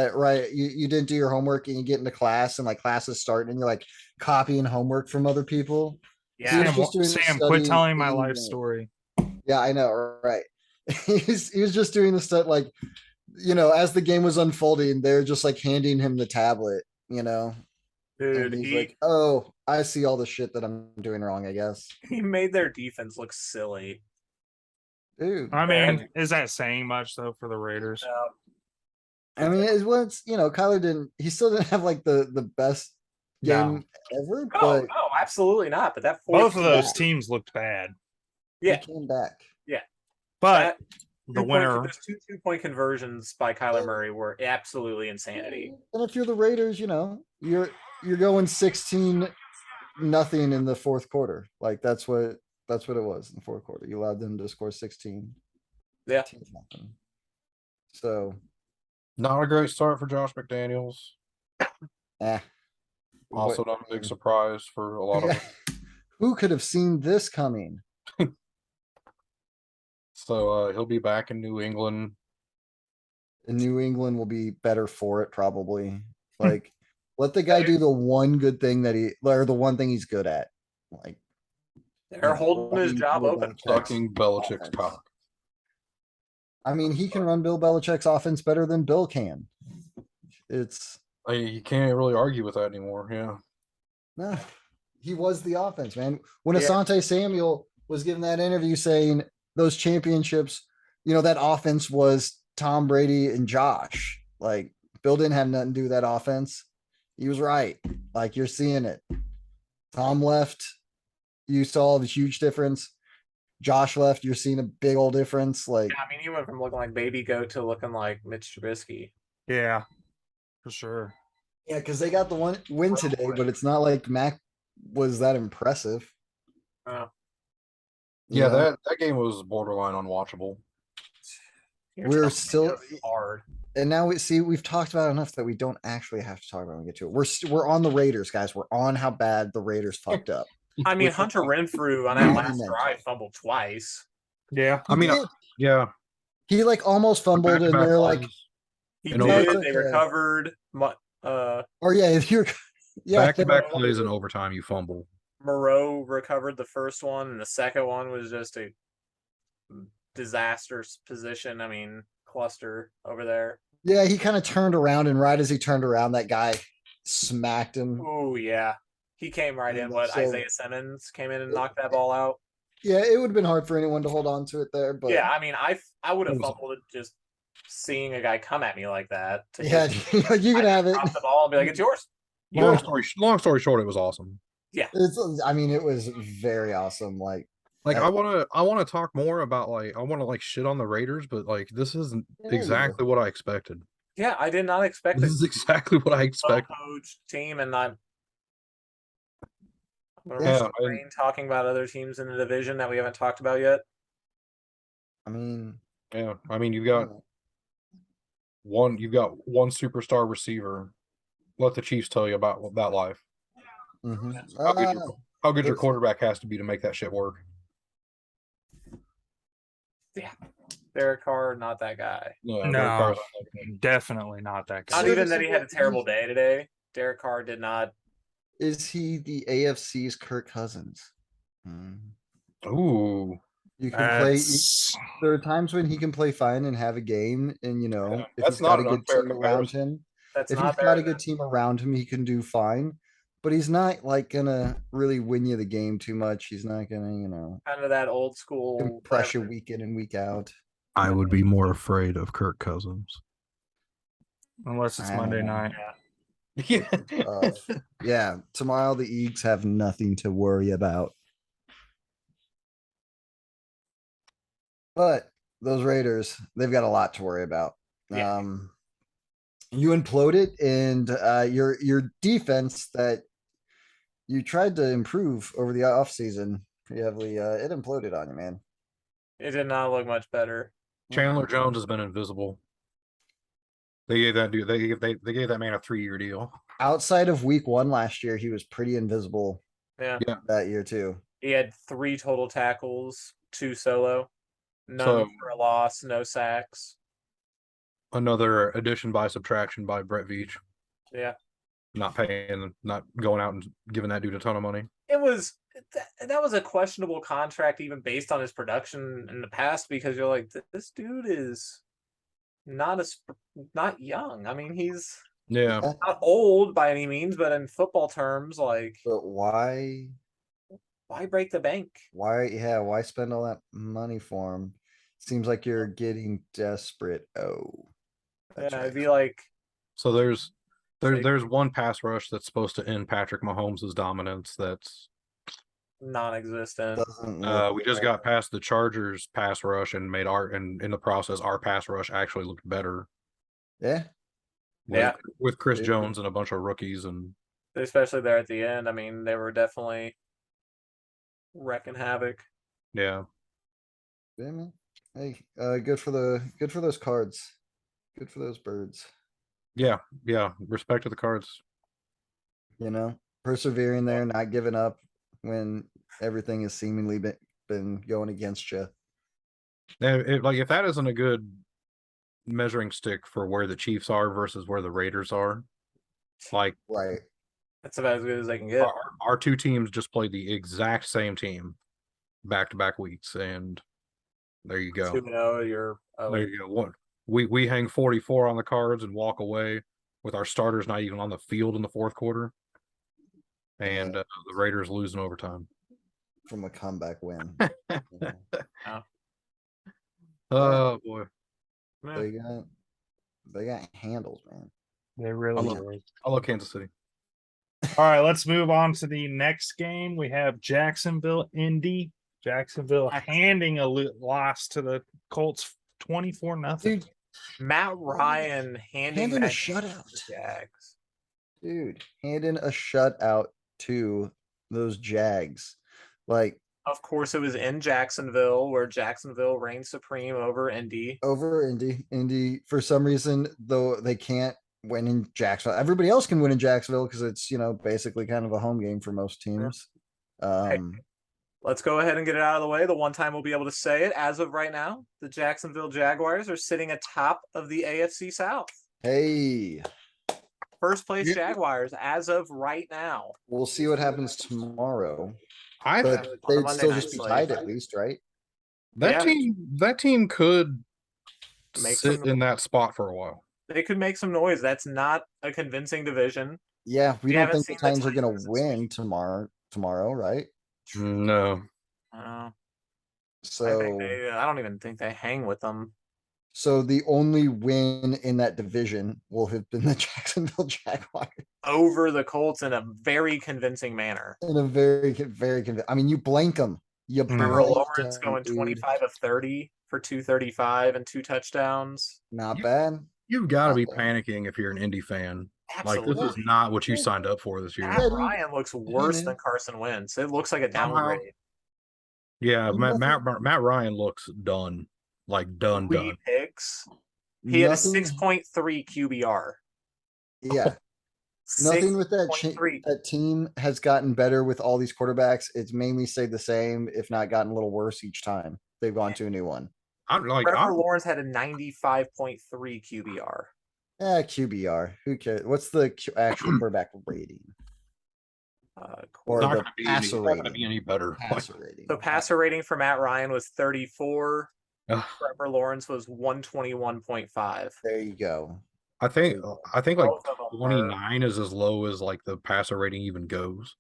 right. You didn't do your homework and you get into class and like class is starting and you're like copying homework from other people. Yeah. was just doing the Sam, study quit telling my in life the- story. Yeah, I know, right? he was just doing the stuff like, as the game was unfolding, they're just like handing him the tablet, and Dude, he's like, "Oh, I see all the shit that I'm doing wrong, I guess." he made their defense look silly. Dude, I mean, is that saying much though for the Raiders? I mean, Kyler he still didn't have like the best game ever, No, but no, absolutely not. But that fourth Both of those back. teams looked bad, he yeah. came back. but That the winner. those 2 2-point conversions by Kyler Murray were absolutely insanity. And if you're the Raiders, you're going 16-0 in the fourth quarter. Like that's what it was in the fourth quarter. You allowed them to score 16. Yeah. 18-0. So, Not a great start for Josh McDaniels. eh. Also not a big surprise for a lot of Yeah. us. Who could have seen this coming? So he'll be back in New England. And New England will be better for it, probably. Like, let the guy do the one good thing or the one thing he's good at. Like, They're holding his running job Bill open. Belichick's Sucking Belichick's offense. cock. I mean, he can run Bill Belichick's offense better than Bill can. It's You can't really argue with that anymore. Yeah. no, he was the offense, man. When Yeah. Asante Samuel was giving that interview saying those championships, that offense was Tom Brady and Josh. Like, Bill didn't have nothing to do with that offense. He was right. Like, you're seeing it. Tom left. You saw the huge difference. Josh left. You're seeing a big old difference. Like, I mean, he went from looking like Baby Goat to looking like Mitch Trubisky. Yeah, for sure. yeah, because they got the one win today, but it's not like Mac was that impressive. Oh. You Yeah, know? that game was borderline unwatchable. You're We're telling me still- it was hard. And now we've talked about it enough that we don't actually have to talk about it when we get to it. We're on the Raiders, guys. We're on how bad the Raiders fucked up. I mean, Which- Hunter Renfrew on that last Monumental. drive fumbled twice. Yeah. I mean, He did. yeah. He like almost fumbled, and Back-to-back they're like, plays. He And did. overtime. They Okay. recovered. "Oh yeah, you're yeah." Back-to-back plays in overtime, you fumble. Moreau recovered the first one, and the second one was just a disaster position. I mean, cluster over there. Yeah, he kind of turned around, and right as he turned around, that guy smacked him. Oh yeah, he came right in. What So- Isaiah Simmons came in and knocked that ball out. Yeah, it would have been hard for anyone to hold on to it there, but Yeah, I mean, I would have It was- fumbled it just seeing a guy come at me like that. To yeah, just, you can I have it. drop the ball and be like, "It's yours." Long story short, it was awesome. I mean, it was very awesome. Like, Like Yeah. I wanna talk more about I wanna shit on the Raiders, but this isn't Yeah, you exactly what I expected. Yeah, I did not expect This a is exactly what I expected. well-coached team, and not. Yeah, Talking about other teams in the division that we haven't talked about yet. I mean, yeah. I mean, you've got one superstar receiver. Let the Chiefs tell you about that life. mhm. How good your it's- quarterback has to be to make that shit work. Derek Carr, not that guy. No, No. Derek Carr's not that good. Definitely not that Not guy. even that he had a Serviceable terrible piece. day today. Derek Carr did not. Is he the AFC's Kirk Cousins? Hmm. Ooh, You can play. That's- There are times when he can play fine and have a game, and if that's he's got not a an good unfair team around comparison. him, That's if not he's there. got a good team around him, he can do fine. But he's not gonna really win you the game too much. He's not gonna Kind of that old school pressure whatever. week in and week out. I would be more afraid of Kirk Cousins. Unless it's I don't Monday know. night. Yeah. Yeah, tomorrow the Eagles have nothing to worry about. But those Raiders, they've got a lot to worry about. Yeah. You imploded, and your defense that you tried to improve over the offseason pretty heavily, it imploded on you, man. It did not look much better. Chandler Jones has been invisible. They gave that dude. They gave that man a 3-year deal. Outside of week 1 last year, he was pretty invisible Yeah. that year too. He had 3 total tackles, 2 solo, none So- for a loss, no sacks. Another addition by subtraction by Brett Veach. Yeah. Not going out and giving that dude a ton of money. It was that was a questionable contract even based on his production in the past, because you're like, this dude is not young. I mean, he's Yeah. not old by any means, but in football terms, like, But why break the bank? why spend all that money for him? Seems like you're getting desperate. Oh. That's Yeah, right. it'd be like, So there's Like- one pass rush that's supposed to end Patrick Mahomes' dominance. That's non-existent. Doesn't look we just like- got past the Chargers pass rush and made and in the process our pass rush actually looked better. Yeah. Yeah. With Chris Yeah. Jones and a bunch of rookies and Especially there at the end. I mean, they were definitely wrecking havoc. yeah. Yeah, man. Hey, good for those cards. Good for those birds. Yeah, respect to the Cards. persevering there, not giving up when everything has seemingly been going against you. Like if that isn't a good measuring stick for where the Chiefs are versus where the Raiders are, like Right. That's about as good as they can get. our two teams just played the exact same team back-to-back weeks, and there you go. 2-0, you're There you go. What we hang 44 on the cards and walk away with our starters not even on the field in the fourth quarter, and the Raiders lose in overtime. From a comeback win. Oh boy, yeah. They got handles, man. They really I did. love Kansas City. All right, let's move on to the next game. We have Jacksonville, Indy. Jacksonville handing a loss to the Colts 24-0. Dude, Matt Ryan handing a that shutout. to the Jags. Dude, handing a shutout to those Jags. Like, Of course, it was in Jacksonville, where Jacksonville reigned supreme over Indy. over Indy, for some reason, though they can't win in Jacksonville. Everybody else can win in Jacksonville because it's, basically kind of a home game for most teams. Let's go ahead and get it out of the way. The one time we'll be able to say it, as of right now, the Jacksonville Jaguars are sitting atop of the AFC South. Hey, First place Jaguars as of right now. we'll see what happens tomorrow. I But on the they'd Monday still night just be slate. tied at least, right? that team could Make sit some- in that spot for a while. They could make some noise. That's not a convincing division. Yeah, we We don't haven't think the seen the Titans are going Titans to this win week. tomorrow, right? No, I So, don't even think they hang with them. so the only win in that division will have been the Jacksonville Jaguars Over the Colts in a very convincing manner. in a very, very I mean, you blank them. You Trevor blank Lawrence 'em, going dude. 25 of 30 for 235 and 2 touchdowns. Not bad. you've got to be Not bad. panicking if you're an Indy fan. Like Absolutely. this is not what you signed up for this year. Matt Yeah, dude. Ryan looks worse man. than Carson Wentz. It looks like a Somehow. downgrade. Yeah, Nothing- Matt Ryan looks done. Like done. 3 picks. He had a Nothing- 6.3 QBR. Yeah, nothing with that 6.3. that team has gotten better with all these quarterbacks. It's mainly stayed the same, if not gotten a little worse each time they've gone to a new one. Trevor Lawrence had a 95.3 QBR. QBR. Who cares? What's the actual quarterback rating? Or not the going to passer be rating? any better. Passer rating. The passer rating for Matt Ryan was 34. Ugh. Trevor Lawrence was 121.5. There you go. I think like Both of them are- 29 is as low as like the passer rating even goes.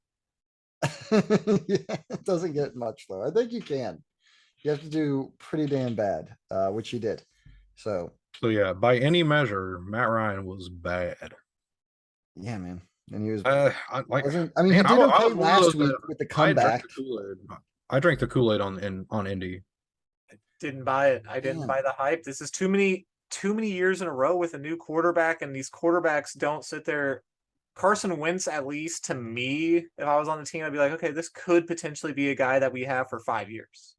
Yeah, it doesn't get much though. I think you can. You have to do pretty damn bad, which you did. So So yeah, by any measure, Matt Ryan was bad. yeah, man. And he was. I He man, did I was okay one of last those week that with the I drank comeback. the Kool-Aid. I drank the Kool-Aid on Indy. Didn't buy it. I didn't Damn. buy the hype. This is too many years in a row with a new quarterback, and these quarterbacks don't sit there. Carson Wentz, at least to me, if I was on the team, I'd be like, okay, this could potentially be a guy that we have for 5 years.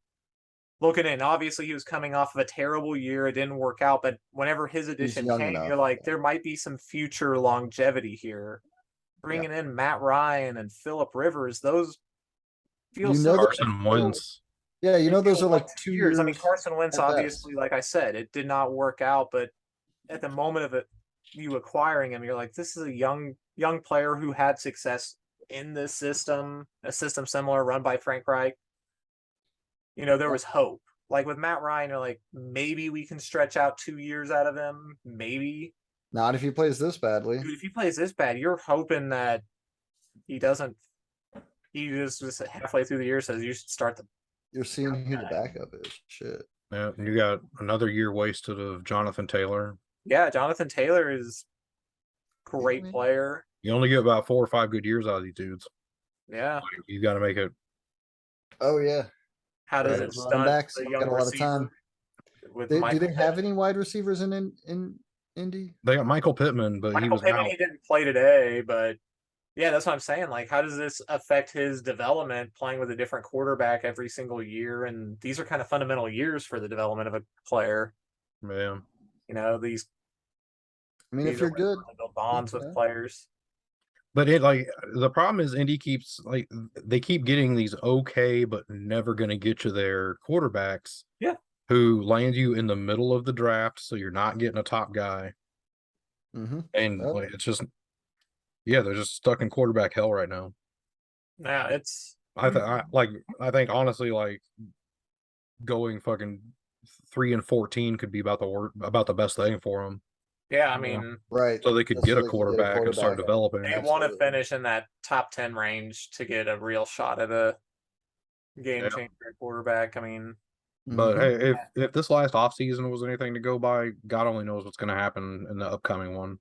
Looking in, obviously he was coming off of a terrible year. It didn't work out, but whenever his addition young came, enough, you're like, yeah. there might be some future longevity here. Bringing in Matt Ryan and Phillip Rivers, those feel You know so that- Carson Wentz. Yeah, They those feel are like 2 years. I mean, Carson Wentz, at best. obviously, like I said, it did not work out, but at the moment of it, you acquiring him, you're like, this is a young player who had success in this system, a system similar run by Frank Reich. There was hope. Like with Matt Ryan, you're like, maybe we can stretch out 2 years out of him. Maybe. Not if he plays this badly. Dude, if he plays this bad, you're hoping that he doesn't. He just halfway through the year says you should start the. You're seeing who the backup is. Shit. Yeah, and you got another year wasted of Jonathan Taylor. Yeah, Jonathan Taylor is great man. player. You only get about 4 or 5 good years out of these dudes. Yeah. Like, you got to make it. Oh yeah. How does Yeah, it running stunt backs the got young a lot of receiver time. with Do Michael they have Pittman? any wide receivers in Indy? They got Michael Pittman, but he Michael was Pittman, out. he didn't play today, but yeah, that's what I'm saying. Like, how does this affect his development playing with a different quarterback every single year? And these are kind of fundamental years for the development of a player. Yeah. These I mean, these if are you're good, build bonds with Yeah. players. But the problem is Indy keeps they keep getting these okay, but never going to get you their quarterbacks. Yeah. Who land you in the middle of the draft, so you're not getting a top guy, Mm-hmm. and it's just they're just stuck in quarterback hell right now. Yeah, it's I think honestly going fucking 3-14 could be about the best thing for them. yeah. I mean, Right. So they could Just get so a they could quarterback and start developing. they want to Absolutely. finish in that top 10 range to get a real shot at a game Yeah. changer quarterback. I mean, But Mhm. hey, if this last offseason was anything to go by, God only knows what's going to happen in the upcoming one.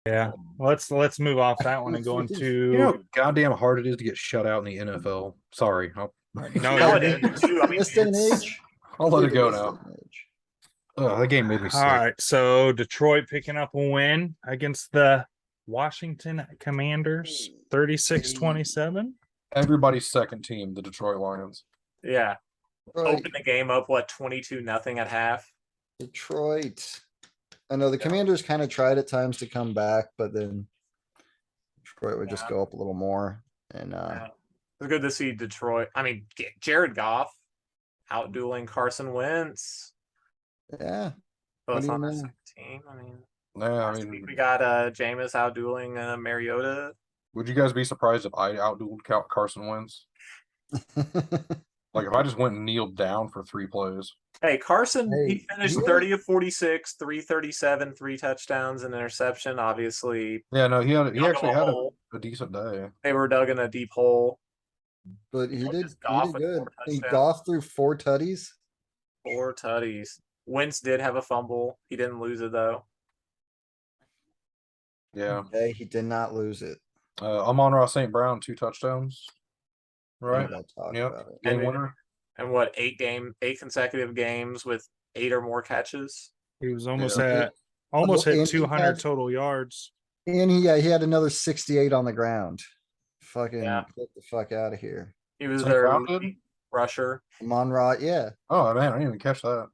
Yeah. Let's move off that one and go into You know how goddamn hard it is to get shut out in the NFL. Sorry, No, nowadays too. I mean, This day and it's- age. I'll let it Dude, go this now. day and age. That game made me sick. all right. So Detroit picking up a win against the Washington Commanders, 36-27. Everybody's second team, the Detroit Lions. yeah. Right. Open the game up 22-0 at half. Detroit. I know the Commanders kind of tried at times to come back, but then Detroit would just Yeah. go up a little more. And Yeah. It's good to see Detroit. I mean, Jared Goff outdueling Carson Wentz. yeah, Both do you on the know? same team. I mean, Yeah, I last week we mean, got Jameis outdueling Mariota. would you guys be surprised if I outdueled Carson Wentz? Like if I just went and kneeled down for 3 plays. Hey, Carson, he Hey, finished he 30 of 46, 337, 3 touchdowns, and interception. Obviously, Yeah, no, he dug actually a had hole. a decent day. They were dug in a deep hole. but he did Just Goff with good. 4 He touchdowns. Goff threw 4 tutties. 4 tutties. Wentz did have a fumble. He didn't lose it though. Yeah. Okay, he did not lose it. Amon-Ra St. Brown, 2 touchdowns. Right? We gotta talk Yep. about it. Game And- winner. And what, 8 consecutive games with 8 or more catches? He was almost Yeah. almost And hit he 200 had- total yards. And he had another 68 on the ground. Fucking Yeah. get the fuck out of here. He was St. their Brown did? lead rusher. Monrod, yeah. Oh man, I didn't even catch that.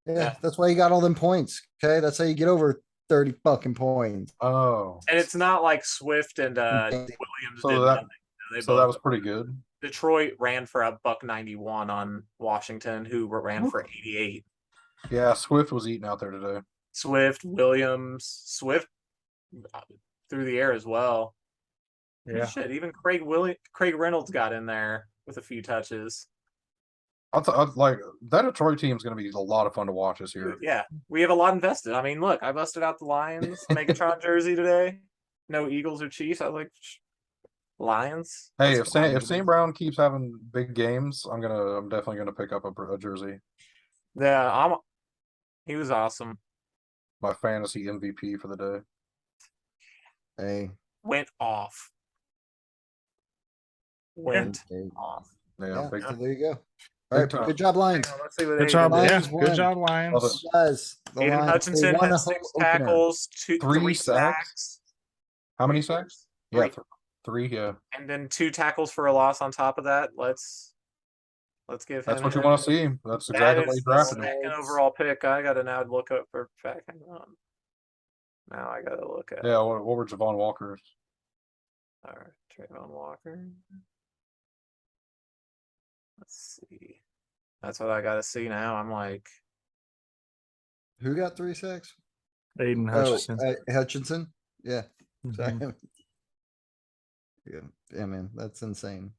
Yeah, that's why he got all them points. Okay, that's how you get over 30 fucking points. Oh. And it's not like Swift and Okay. Williams So did that- nothing. They So that both- was pretty good. Detroit ran for a $191 on Washington, who ran for 88. Yeah, Swift was eating out there today. Swift, Williams, Swift through the air as well. Yeah. Shit, even Craig Reynolds got in there with a few touches. I'll like that Detroit team is going to be a lot of fun to watch this year. Yeah, we have a lot invested. I mean, look, I busted out the Lions Megatron jersey today. No Eagles or Chiefs. I was like, Lions. Hey, Let's if go. St. Brown keeps having big games, I'm definitely gonna pick up a jersey. Yeah, he was awesome. My fantasy MVP for the day. Hey, Went off. Went hey, off. Yeah, yeah, big so there you go. All right, time. good job, Lions. Hang on, let's see what Good they job. did. Yeah. Lions Good won. job, Love Lions. Guys, the Aiden Lions, they Hutchinson won had a 6 home opener. tackles, 3 3 sacks? sacks. How many sacks? Yeah, Three. 3. Yeah, And then 2 tackles for a loss on top of that. Let's give that's him. what you want to see. That's That exactly why is you the drafted him. second overall pick. I gotta now look up for fact. Hang on. Now I gotta look at. Yeah, what were Javon Walker's? All right, Trayvon Walker. Let's see. That's what I gotta see now. I'm like, Who got 3 sacks? Aiden Oh, Hutchinson. Hutchinson. Yeah. Sorry. Mhm. Yeah, man, that's insane.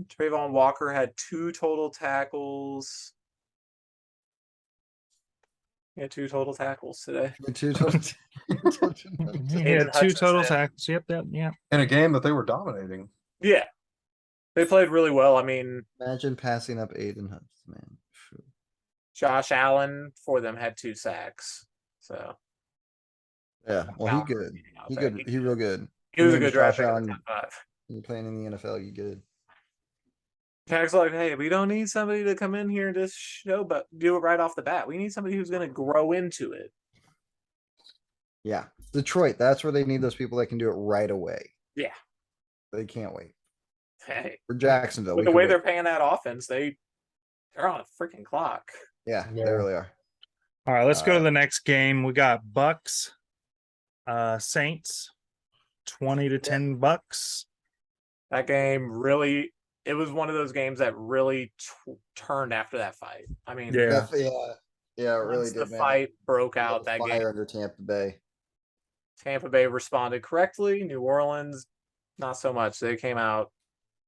Trayvon Walker had 2 total tackles. Yeah, 2 total tackles today. Two total- He Aiden had 2 total Hutchinson. tackles. Yep. In a game that they were dominating. Yeah, they played really well. I mean, Imagine passing up Aiden Hutchinson, man. Phew. Josh Allen for them had 2 sacks. So Yeah, well, he Allen good. out He there. good. He real good. He was a Maybe good draft Josh pick. Allen. In the top 5. You're playing in the NFL, you good. Jack's like, hey, we don't need somebody to come in here and just show, but do it right off the bat. We need somebody who's going to grow into it. Yeah, Detroit. That's where they need those people that can do it right away. Yeah. They can't wait. Hey, For Jacksonville, with we the way could they're wait. paying that offense, they're on a freaking clock. Yeah, they Yeah. really are. All right, let's go to the next game. We got Bucks Saints 20-10 Bucks. That game really, it was one of those games that really turned after that fight. I mean, Yeah. Yeah, it really once the did, man. fight broke Lit out, a that fire game, under Tampa Bay. Tampa Bay responded correctly. New Orleans, not so much. They came out.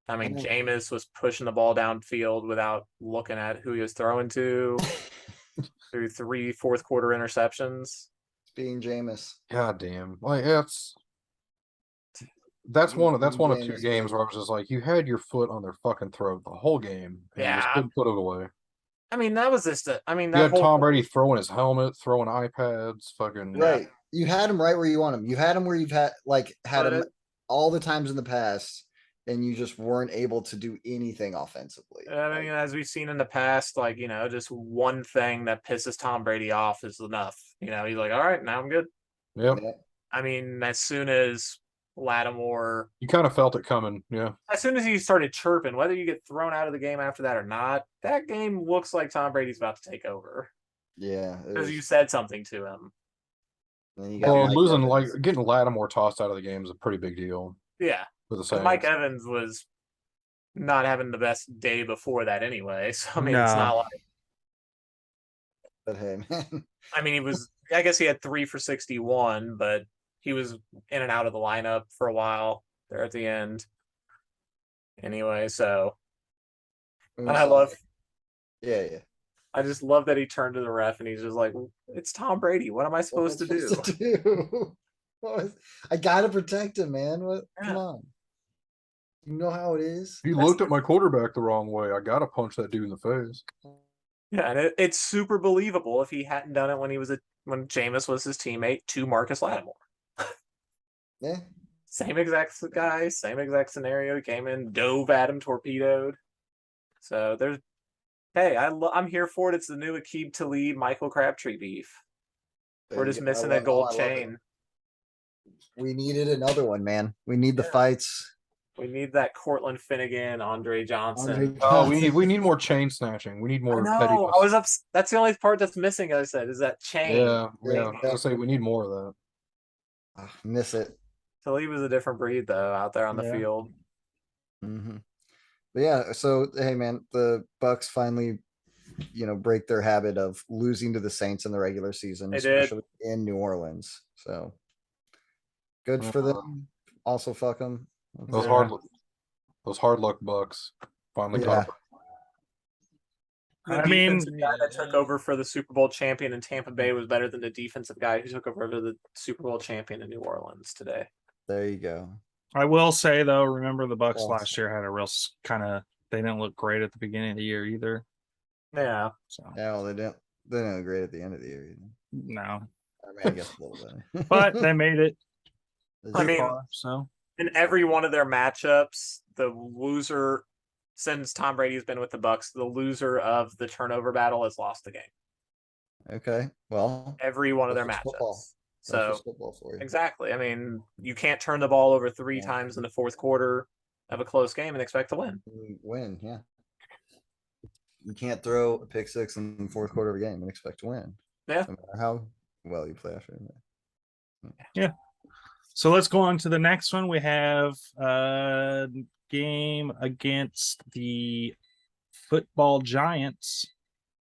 I mean, know. Jameis was pushing the ball downfield without looking at who he was throwing to through 3 fourth quarter interceptions. It's being Jameis. God damn. Like that's Being one of two Jameis, games baby. where I was just like, you had your foot on their fucking throat the whole game, and you just Yeah. couldn't put it away. I mean, that was just I mean, You that had whole Tom Brady throwing his helmet, throwing iPads, fucking Right. You had him right where you want him. You had him where you've had But him all the times in the past, and you just weren't able to do anything offensively. I mean, as we've seen in the past, like, just one thing that pisses Tom Brady off is enough. He's like, all right, now I'm good. Yep. Yeah. I mean, as soon as Lattimore, You kind of felt it coming, yeah. as soon as he started chirping, whether you get thrown out of the game after that or not, that game looks like Tom Brady's about to take over Yeah. it because was- you said something to him. then you got Well, Mike losing Evans. like getting Lattimore tossed out of the game is a pretty big deal Yeah, for the because Saints. Mike Evans was not having the best day before that anyway. So I mean, it's No. not like. But hey, man. I mean, I guess he had 3 for 61, but he was in and out of the lineup for a while there at the end. Anyway, so. And I love, Yeah, yeah. I just love that he turned to the ref and he's just like, it's Tom Brady. What am I supposed to do? do? I gotta protect him, man. What? Come Yeah. on. You know how it is. He looked at my quarterback the wrong way. I gotta punch that dude in the face. Yeah, and it's super believable if he hadn't done it when when Jameis was his teammate to Marcus Lattimore. Yeah. Same exact guy, same exact scenario. He came in, dove at him, torpedoed. So hey, I'm here for it. It's the new Aqib Talib, Michael Crabtree beef. We're just missing a gold chain. We needed another one, man. We need the fights. We need that Cortland Finnegan, Andre Johnson. Oh, we need more chain snatching. We need I more know. pettiness. I was up. That's the only part that's missing. As I said, is that chain. Yeah. Yeah. I was gonna say we need more of that. Miss it. Talib was a different breed, though, out there on the Yeah. field. Mm-hmm. But yeah, so hey, man, the Bucks finally, break their habit of losing to the Saints in the regular season, They did. especially in New Orleans. So good for them. Also, fuck them. Those Yeah. hard luck Bucks finally Yeah. caught up. The I mean- defensive guy that took over for the Super Bowl champion in Tampa Bay was better than the defensive guy who took over for the Super Bowl champion in New Orleans today. There you go. I will say though, remember the Bucks Yes. last year had a real kind of, they didn't look great at the beginning of the year either. Yeah. So Yeah, well, they didn't look great at the end of the year either. no, I mean, I guess a little bit. but they made it. I mean- far, so In every one of their matchups, the loser, since Tom Brady's been with the Bucks, the loser of the turnover battle has lost the game. Okay, well, Every one of their That's matchups. just football. that's So just football for you. exactly. I mean, you can't turn the ball over 3 Yeah. times in the fourth quarter of a close game and expect to win. You win, yeah. You can't throw a pick six in the fourth quarter of a game and expect to win. Yeah. No matter how well you play after. So let's go on to the next one. We have a game against the football Giants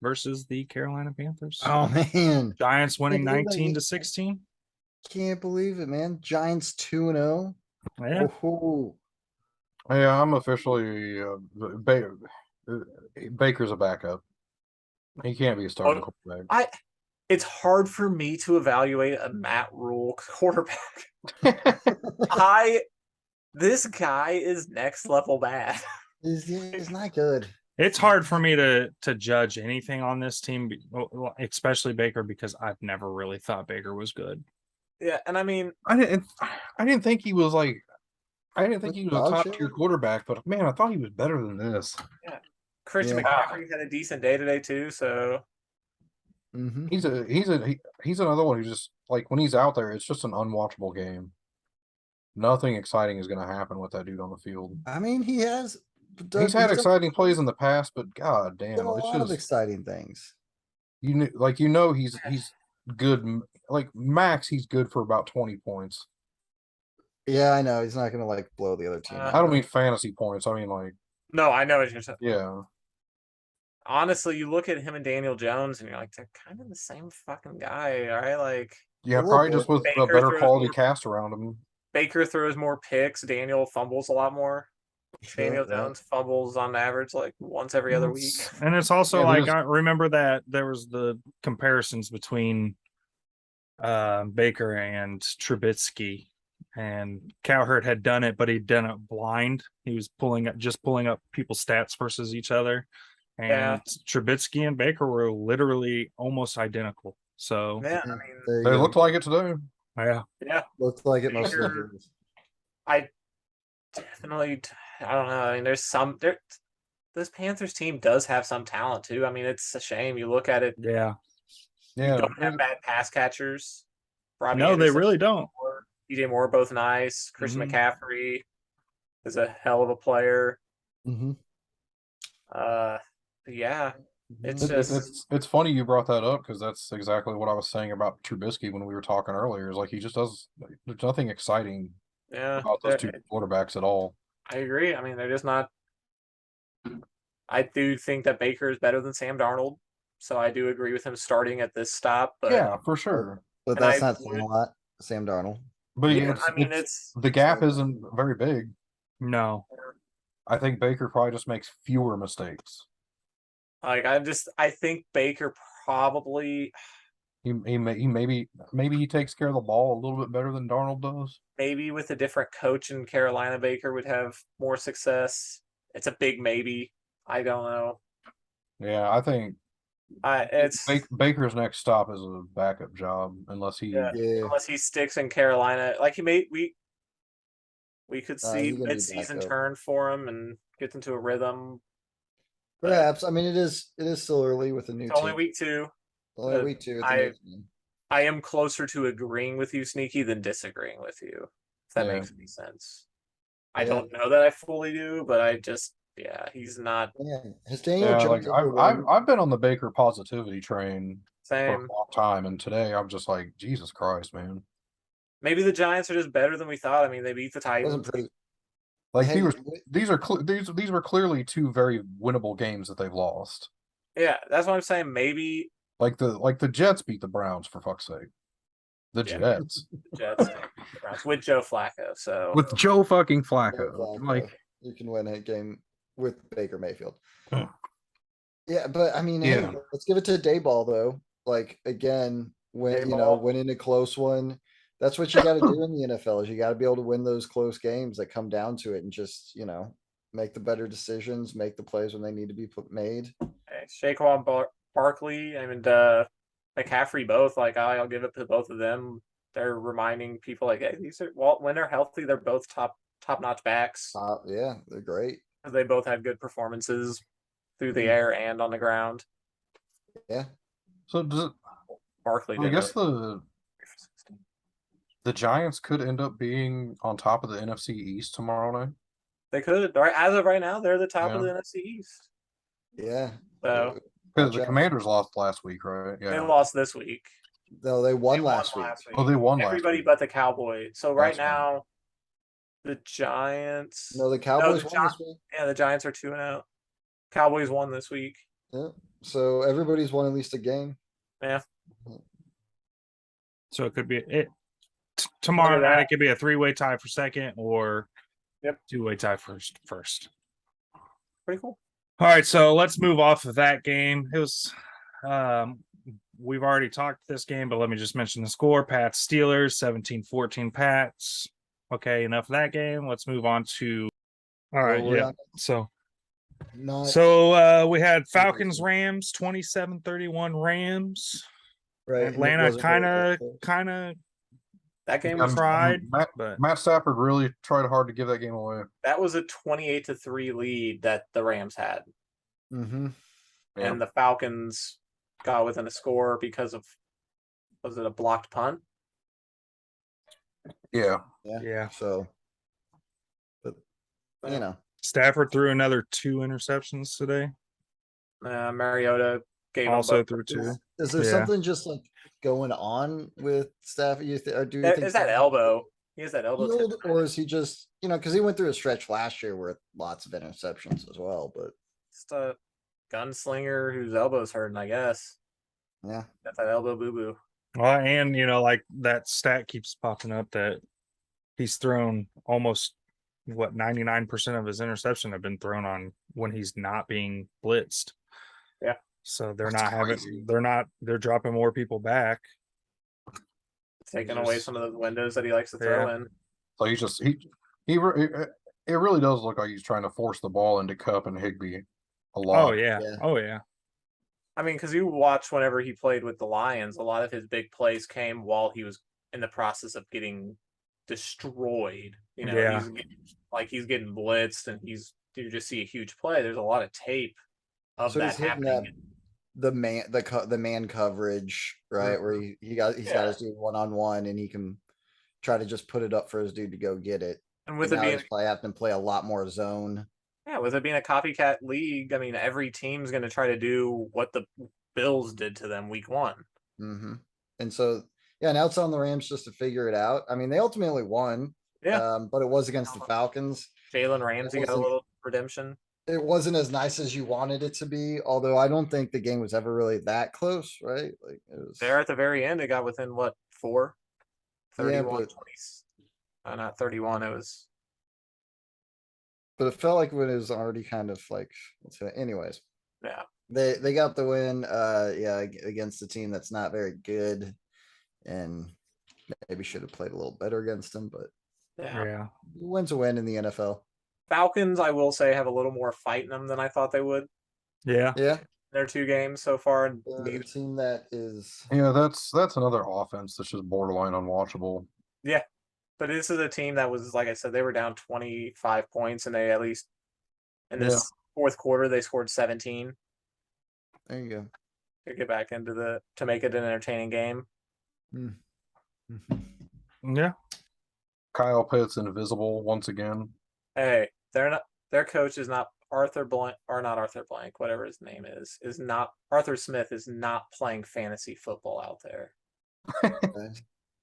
versus the Carolina Panthers. Oh man, Giants winning Can't believe 19-16. can't believe it, man. Giants 2-0. Yeah. Oh, Yeah, I'm officially Baker's a backup. He can't be a starting quarterback. It's hard for me to evaluate a Matt Rule quarterback. This guy is next level bad. he's not good. It's hard for me to judge anything on this team, especially Baker, because I've never really thought Baker was good. Yeah, and I mean, I didn't think he was like I didn't think he was a Dog top shit? tier quarterback, but man, I thought he was better than this. Christian Yeah. McCaffrey had a decent day today too. So Mm-hmm. He's another one who just like when he's out there, it's just an unwatchable game. Nothing exciting is going to happen with that dude on the field. I mean, he has. He's had exciting plays in the past, but god damn, done a it's lot of just exciting things. he's good. Like max, he's good for about 20 points. Yeah, I know. He's not gonna like blow the other team. Uh, I don't out. mean fantasy points. I mean like, No, I know what you're saying. yeah. Honestly, you look at him and Daniel Jones, and you're like, they're kind of the same fucking guy, right? Like Yeah, little probably bit. just with a Baker better throws quality more- cast around him. Baker throws more picks. Daniel fumbles a lot more. Sure, Daniel yeah. Jones fumbles on average like once every other week. And it's also Yeah, like there's- I remember that there was the comparisons between Baker and Trubisky, and Cowherd had done it, but he'd done it blind. He was pulling up people's stats versus each other, and Yeah. Trubisky and Baker were literally almost identical. So Yeah, I Yeah, mean, there you They go. looked like it today. yeah, yeah, Looked like it most of the Baker- years. I definitely. I don't know. I mean, there's some there. This Panthers team does have some talent too. I mean, it's a shame. You look at it. yeah. Yeah, Don't have bad pass catchers. Robbie No, they Anderson, really don't. DJ Moore, both nice. Christian Mhm. McCaffrey is a hell of a player. Mm-hmm. Yeah, it's It- just it's funny you brought that up because that's exactly what I was saying about Trubisky when we were talking earlier. Is like he just does. There's nothing exciting yeah. about those two they're- quarterbacks at all. I agree. I mean, they're just not. I do think that Baker is better than Sam Darnold, so I do agree with him starting at this stop. But Yeah, for sure. But And that's I not saying a lot. Sam Darnold. But yeah, it's, I mean, it's it's the gap isn't very big. No, I think Baker probably just makes fewer mistakes. like I think Baker probably He maybe he takes care of the ball a little bit better than Darnold does. maybe with a different coach in Carolina, Baker would have more success. It's a big maybe. I don't know. Yeah, I think It's Baker's next stop is a backup job unless he. Yeah. Yeah. unless he sticks in Carolina, like he may we could see he's gonna be mid-season backup. turn for him and get into a rhythm. but Perhaps. I mean, it is still early with a new It's team. only week 2. Only week 2. It's a I- new team. I am closer to agreeing with you, Sneaky, than disagreeing with you. If that Yeah. makes any sense. I Yeah. don't know that I fully do, but I just he's not Man, has Daniel Yeah, Jones like ever I've won? I've been on the Baker positivity train for a same. long time, and today I'm just like, Jesus Christ, man! Maybe the Giants are just better than we thought. I mean, they beat the Wasn't Titans. pretty. Like Hey, these were clearly two very winnable games that they've lost. Yeah, that's what I'm saying. Maybe Like the Jets beat the Browns for fuck's sake. The Yeah. Jets the Jets beat the Browns with Joe Flacco. So with Joe fucking Flacco. Flacco, Like you can win a game with Baker Mayfield. Huh. Yeah, but I mean, Yeah. hey, let's give it to Dayball though. Like again, when Dayball. winning a close one, that's what you got to do in the NFL. Is you got to be able to win those close games that come down to it, and just make the better decisions, make the plays when they need to be made. hey, Saquon Barkley and McCaffrey both. Like I'll give it to both of them. They're reminding people like, hey, these are when they're healthy, they're both top notch backs. Yeah, they're great. They both had good performances through the Mhm. air and on the ground. Yeah, so. Does it, Barkley I did. guess the Giants could end up being on top of the NFC East tomorrow night. They could. Right as of right now, they're the top of Yeah. the NFC East. yeah. So Because Watch the out. Commanders lost last week, right? they Yeah. lost this week. No, they won They last week. Oh, they won last Everybody week. but the Cowboys. So right That's fine. now, the Giants. No, the Cowboys the won this week. Yeah, the Giants are 2-0. Cowboys won this week. Yeah. So everybody's won at least a game. so it could be it tomorrow Look at night. that. It could be a 3-way tie for second, or Yep. 2-way tie first. Pretty cool. All right, so let's move off of that game. It was we've already talked this game, but let me just mention the score. Pats Steelers 17-14 Pats. Okay, enough of that game. Let's move on to all right, Well, we're yeah. on- So Not we had Falcons Rams 27-31 Rams. right. and it Atlanta wasn't very kind of That game Yeah, was tried, Matt, but Matt Stafford really tried hard to give that game away. that was a 28-3 lead that the Rams had. Mm-hmm. Yeah. And the Falcons got within a score because of was it a blocked punt? Yeah. Yeah. So, but Stafford threw another 2 interceptions today. Mariota gave them Also both. threw 2. is there Yeah. something just like going on with Stafford? Or do you There think is that Stafford elbow. He has that elbow. healed, or is he just, because he went through a stretch last year with lots of interceptions as well? But Just a gunslinger whose elbow's hurting, I guess. yeah, Got that elbow boo boo. Well, and like that stat keeps popping up that he's thrown almost 99% of his interception have been thrown on when he's not being blitzed. Yeah. So they're That's not crazy. they're dropping more people back. Taking away some of those windows that he likes to throw in. So he's just it really does look like he's trying to force the ball into Cup and Higbee a lot. Oh yeah. Yeah. Oh yeah. I mean, because you watch whenever he played with the Lions, a lot of his big plays came while he was in the process of getting destroyed. Yeah. He's getting blitzed, and you just see a huge play. There's a lot of tape of so that he's hitting happening. the man coverage, right? Where he's got his dude 1-on-1, and he can try to just put it up for his dude to go get it. And with And it now being he's probably having to play a lot more zone. with it being a copycat league, I mean, every team's going to try to do what the Bills did to them week 1. Mm-hmm. And so, now it's on the Rams just to figure it out. I mean, they ultimately won. Yeah. But it was against the Falcons. Jalen Ramsey got a little redemption. It wasn't as nice as you wanted it to be, although I don't think the game was ever really that close, right? Like it was There at the very end, it got within 4? 31, but 20. Not 31. It was. it felt like when it was already kind of like, anyways, Yeah. they got the win, against a team that's not very good, and maybe should have played a little better against them, but Yeah. win's a win in the NFL. Falcons, I will say, have a little more fight in them than I thought they would. Yeah. Yeah, Their 2 games so far. a team that is. Yeah, that's another offense that's just borderline unwatchable. Yeah. But this is a team that was, like I said, they were down 25 points, and they at least in this fourth quarter they scored 17 There you go. to get back into to make it an entertaining game. Yeah. Kyle Pitts invisible once again. Hey, their coach is not Arthur Blank, or not Arthur Blank, whatever his name is not Arthur Smith is not playing fantasy football out there. Okay.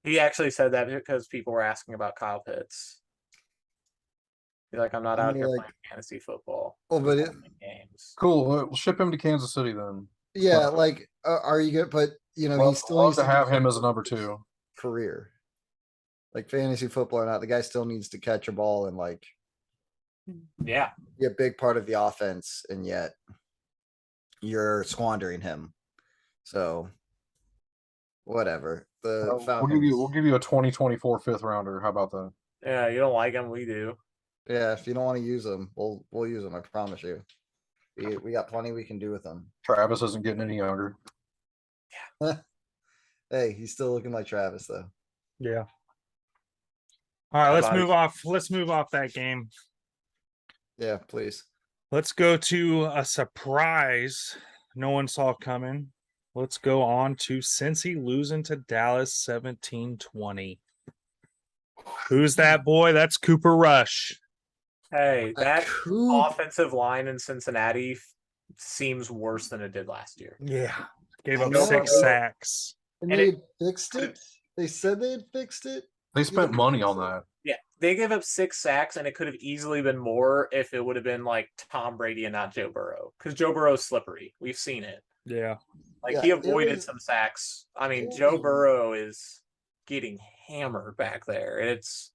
He actually said that because people were asking about Kyle Pitts. He's like, I'm not out here playing fantasy football. Well, but games. Cool. We'll ship him to Kansas City then. Yeah, like, are you good? But he still love needs to have him as a number 2. career. Like fantasy football or not, the guy still needs to catch a ball and like be a big part of the offense, and yet you're squandering him. So whatever. The Falcons, we'll give you a 2024 5th rounder. How about that? Yeah, you don't like him, we do. yeah, if you don't want to use them, we'll use them. I promise you. We got plenty we can do with them. Travis isn't getting any younger. Hey, he's still looking like Travis though. Yeah. All right, let's move off. Let's move off that game. Yeah, please. Let's go to a surprise no one saw coming. Let's go on to Cincy losing to Dallas 17-20. Who's that boy? That's Cooper Rush. Hey, that offensive line in Cincinnati seems worse than it did last year. Yeah. Gave up know. 6 sacks. And they had fixed it. They said they had fixed it. They spent money on that. Yeah, they gave up 6 sacks, and it could have easily been more if it would have been like Tom Brady and not Joe Burrow. Because Joe Burrow's slippery. We've seen it. Yeah. He avoided some sacks. I mean, Joe Burrow is getting hammered back there. It's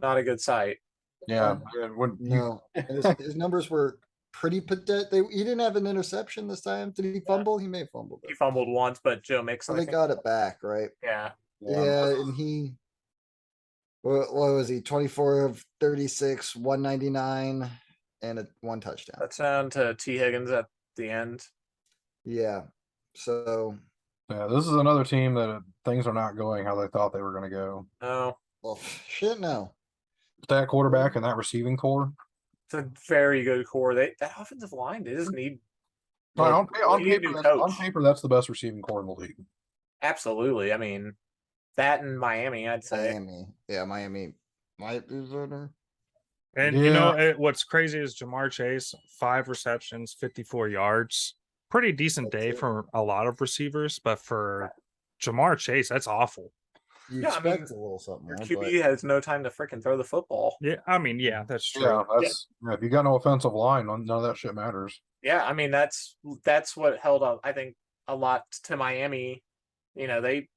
not a good sight. Yeah. No, his numbers were pretty pathetic. He didn't have an interception this time. Did he fumble? He may have fumbled. He fumbled once, but Joe Mixon. They got it back, right? Yeah. Yeah, and what was he? 24 of 36, 199, and 1 touchdown. That's down to T. Higgins at the end. Yeah. So. Yeah, this is another team that things are not going how they thought they were going to go. No. Well, shit, no. That quarterback and that receiving core. It's a very good core. That offensive line, they just need. On coach. paper, that's the best receiving core in the league. Absolutely. I mean, that in Miami, I'd say. Miami might be better. And what's crazy is Jamar Chase, 5 receptions, 54 yards. pretty decent That's day it. for a lot of receivers, but for Jamar Chase, that's awful. You Yeah, I mean, expect a little something Your more, QB has no time to freaking throw the football. Yeah, I mean, yeah, that's true. Yeah, that's if you got no offensive line, none of that shit matters. Yeah, I mean that's what held up. I think a lot to Miami. They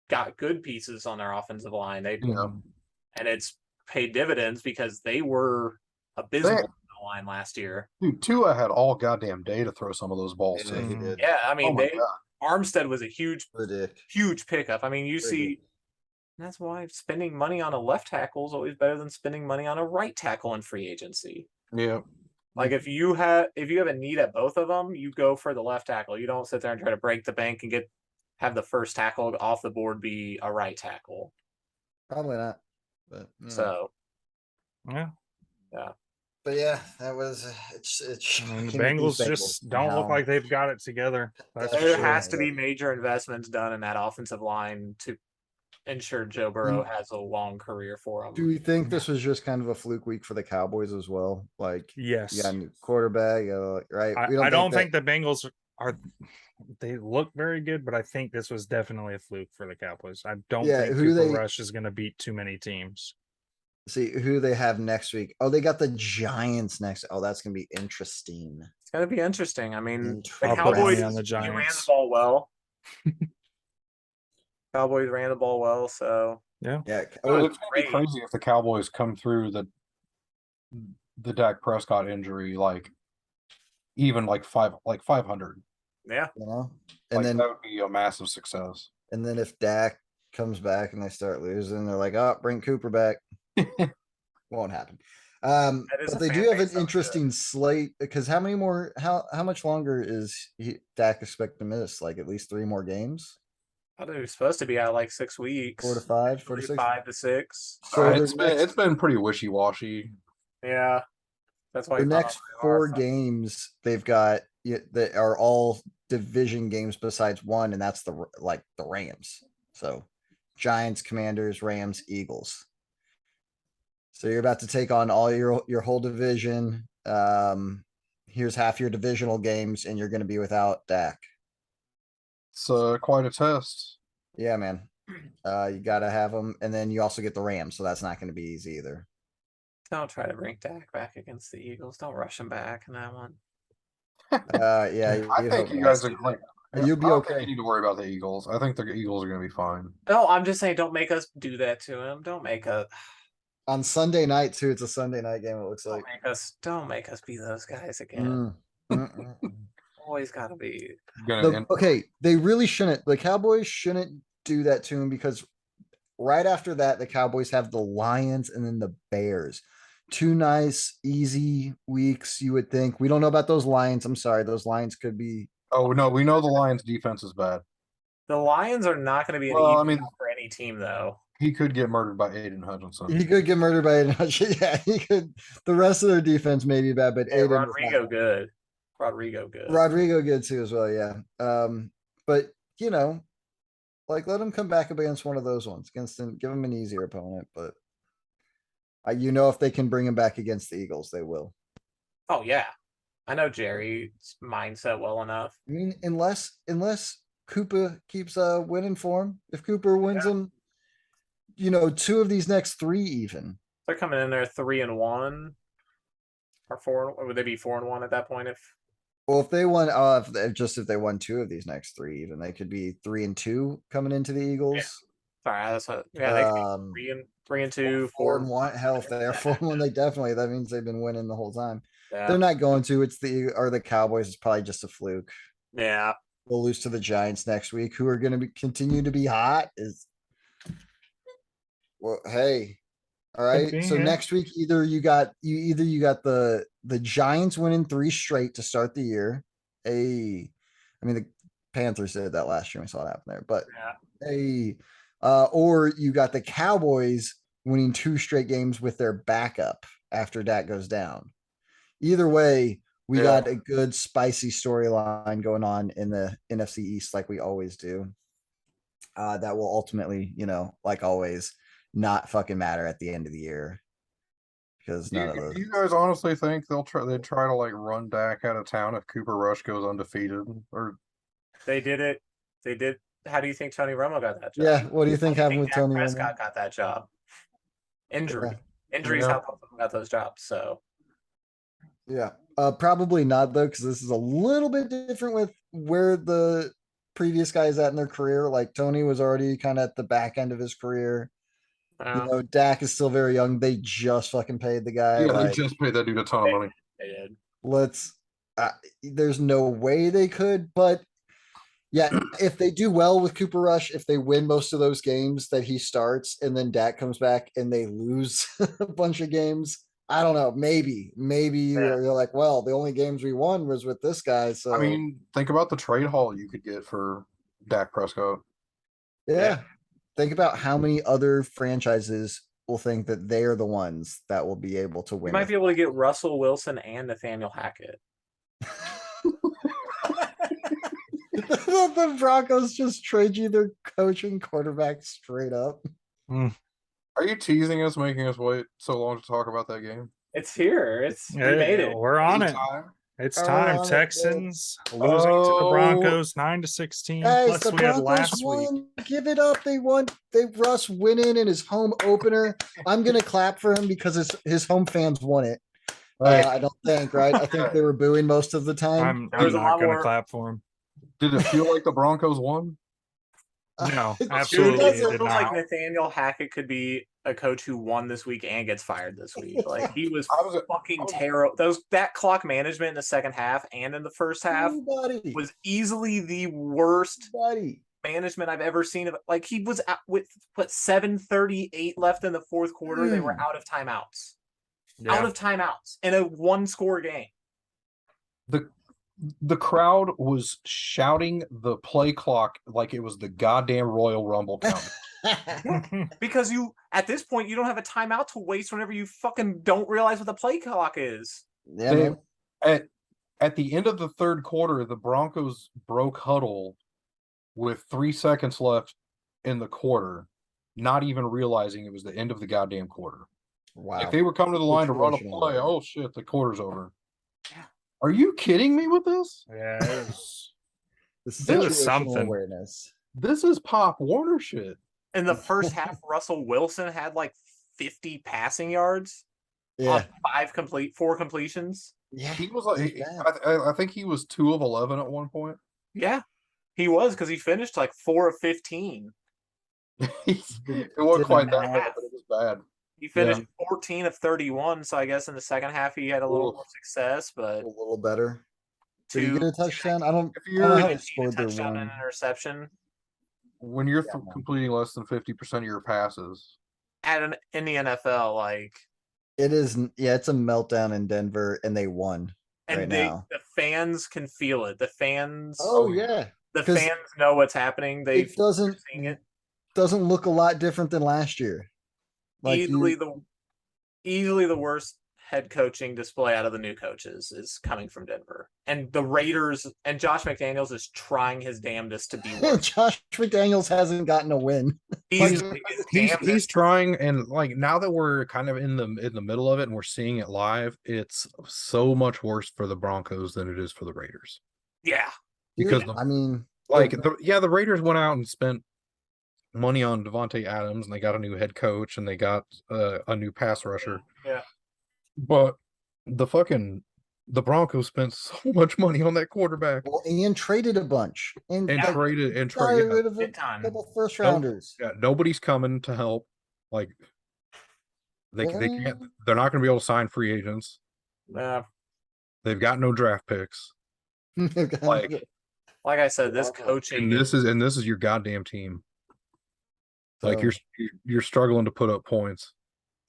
got good pieces on their offensive line. Yeah. And it's paid dividends because they were abysmal on the line last year. Dude, Tua had all goddamn day to throw some of those balls but to. he Mhm. did. Yeah, I mean Oh my God. Armstead was a huge Ridiculous. pickup. I mean, you see, that's why spending money on a left tackle is always better than spending money on a right tackle in free agency. Yeah. Like if you have a need at both of them, you go for the left tackle. You don't sit there and try to break the bank and have the first tackle off the board be a right tackle. Probably not. But So Yeah. But yeah, that was it's I mean, the shocking with these Bengals just don't look how- like they've got it together. That's for there sure. has to be major investments done in that offensive line to ensure Joe Burrow has a long career for him. Do we think this was just kind of a fluke week for the Cowboys as well? Like, Yes. you got a new quarterback, right? I don't think the Bengals are. They look very good, but I think this was definitely a fluke for the Cowboys. I don't Yeah, think who Cooper they- Rush is going to beat too many teams. See who they have next week. Oh, they got the Giants next. Oh, that's gonna be interesting. It's going to be interesting. I mean, the I'll put Cowboys money on the they ran the Giants. ball well. Cowboys ran the ball well, so Yeah. Yeah. It's Oh, gonna be great. crazy if the Cowboys come through the Dak Prescott injury even like 500. yeah. you know, and then that would be a massive success. if Dak comes back and they start losing, they're like, oh, bring Cooper back. Won't happen. That is But a they fan do have base an that would interesting slate because how much longer is Dak expect to miss? Like at least 3 more games? I thought it was supposed to be out like 6 weeks. 4 to 5, 4 to 6. 5 to 6. So It's been pretty wishy washy. Yeah. That's why the I thought next they are 4 5. games they've got that are all division games besides one, and that's the Rams. So Giants, Commanders, Rams, Eagles. So you're about to take on all your whole division. Here's half your divisional games, and you're going to be without Dak. It's quite a test. Yeah, man. You got to have them, and then you also get the Rams, so that's not going to be easy either. Don't try to bring Dak back against the Eagles. Don't rush him back in that one. Yeah, I think you guys are like. You'll be I don't think okay. you need to worry about the Eagles. I think the Eagles are going to be fine. No, I'm just saying, don't make us do that to him. Don't make us. On Sunday night too. It's a Sunday night game. It looks Don't like. Don't make us be those guys again. Always gotta be. Okay, they really shouldn't. The Cowboys shouldn't do that to him because right after that, the Cowboys have the Lions and then the Bears. 2 nice, easy weeks, you would think. We don't know about those Lions. I'm sorry. Those Lions could be. Oh no, we know the Lions' defense is bad. The Lions are not going to be an Well, easy for any team, though. He could get murdered by Aiden Hutchinson. He could get murdered by Aiden. Yeah, he could. The rest of their defense may be bad, but Yeah, Aiden Rodrigo good. Rodrigo good. Rodrigo good too as well. Yeah. But let him come back up against one of those ones against him. Give him an easier opponent, but if they can bring him back against the Eagles, they will. Oh yeah, I know Jerry's mindset well enough. I mean, unless Cooper keeps winning for him. If Cooper wins them, 2 of these next 3 even. They're coming in there 3-1 or 4. Or would they be 4-1 at that point? If they won, if they won 2 of these next 3, even they could be 3-2 coming into the Eagles. Sorry, that's what. Yeah, they could be 3-2, 4-1. Hell, if they are 4-1, they definitely. That means they've been winning the whole time. Yeah. They're not going to. It's the Cowboys. It's probably just a fluke. Yeah. We'll lose to the Giants next week, who are going to continue to be hot. Hey, all right. be, So yeah. next week, either you got the Giants winning 3 straight to start the year. The Panthers did that last year. We saw it happen there, but or you got the Cowboys winning 2 straight games with their backup after Dak goes down. Either way, we got a good spicy storyline going on in the NFC East, like we always do. That will ultimately, like always, not fucking matter at the end of the year. because none of Do those. you guys honestly think they'd try to like run Dak out of town if Cooper Rush goes undefeated? Or They did it. They did. How do you think Tony Romo got that job? Yeah, what do you How think do you happened think with Dak Tony Romo? Prescott got that job? Injury. Injuries Yeah. how both of them got those jobs. So Yeah, probably not though, because this is a little bit different with where the previous guys at in their career. Like Tony was already kind of at the back end of his career. You know, Dak is still very young. They just fucking paid the guy. yeah, they Like, just paid that dude a ton of money. they did. let's. There's no way they could, but yeah, if they do well with Cooper Rush, if they win most of those games that he starts, and then Dak comes back and they lose a bunch of games, I don't know. Maybe you're like, well, the only games we won was with this guy. So I mean, think about the trade haul you could get for Dak Prescott. yeah. Think about how many other franchises will think that they are the ones that will be able to You win. might be able to get Russell Wilson and Nathaniel Hackett. The Broncos just trade you their coach and quarterback straight up. Are you teasing us, making us wait so long to talk about that game? It's here. We made it. We're on it. Time? It's We're time. on it, Texans losing to the Oh. Broncos 9-16. Guys, Plus, the we had Broncos last won. week. Give it up. They won. They Russ winning in his home opener. I'm gonna clap for him because his home fans won it. Hey, I don't think, right? I think they were booing most of the time. I'm There's a not lot going to more- clap for him. did it feel like the Broncos won? No, It absolutely doesn't- did feels like not. Nathaniel Hackett could be a coach who won this week and gets fired this week. Like he was I was- fucking terrible. That clock management in the second half and in the first half Everybody, was easily the worst everybody. management I've ever seen. Like he was out with 7:38 left in the fourth quarter. They were out of timeouts. Out Yeah. of timeouts in a one-score game. The crowd was shouting the play clock like it was the goddamn Royal Rumble count. Because at this point, you don't have a timeout to waste whenever you fucking don't realize what the play clock is. Yeah, They- man. At the end of the third quarter, the Broncos broke huddle with 3 seconds left in the quarter, not even realizing it was the end of the goddamn quarter. Wow. Like they were coming to the line to run a Situational play. awareness. Oh shit, the quarter's over. Yeah. Are you kidding me with this? Yeah, it was, The it was situational something. awareness. This is Pop Warner shit. In the first half, Russell Wilson had like 50 passing yards Yeah. on 4 completions. Yeah. He was like, That's I think he was 2 of 11 at one point. Yeah, he was because he finished like 4 of 15. It wasn't quite that Didn't bad, have. but it was bad. He finished 14 of 31. So I guess in the second half he had a little Oof. more success, but a little better. Did he two get a touchdown? I don't If know how you're he scored their touchdown and one. interception when you're Yeah, man. completing less than 50% of your passes, in the NFL, like, It is, yeah, it's a meltdown in Denver, and they won and right the now. fans can feel it. The fans, Oh yeah, the 'cause fans know what's happening. They've it doesn't seen it. look a lot different than last year. Like easily you, the worst head coaching display out of the new coaches is coming from Denver. And the Raiders and Josh McDaniels is trying his damnedest to be worse. Josh McDaniels hasn't gotten a win. He's he's trying, and like now that we're kind of in the middle of it and we're seeing it live, it's so much worse for the Broncos than it is for the Raiders. yeah. Because Dude, I mean, like the Raiders went out and spent money on Devontae Adams, and they got a new head coach, and they got a new pass rusher. Yeah. But the Broncos spent so much money on that quarterback well, and traded a bunch and and Yeah. got yeah, rid of a Big time. couple first rounders. yeah, nobody's coming to help. Like they can't. Yeah. They're not going to be able to sign free agents. They've got no draft picks. Like Like I said, this Wow. coaching and this is your goddamn team. Like So, you're struggling to put up points.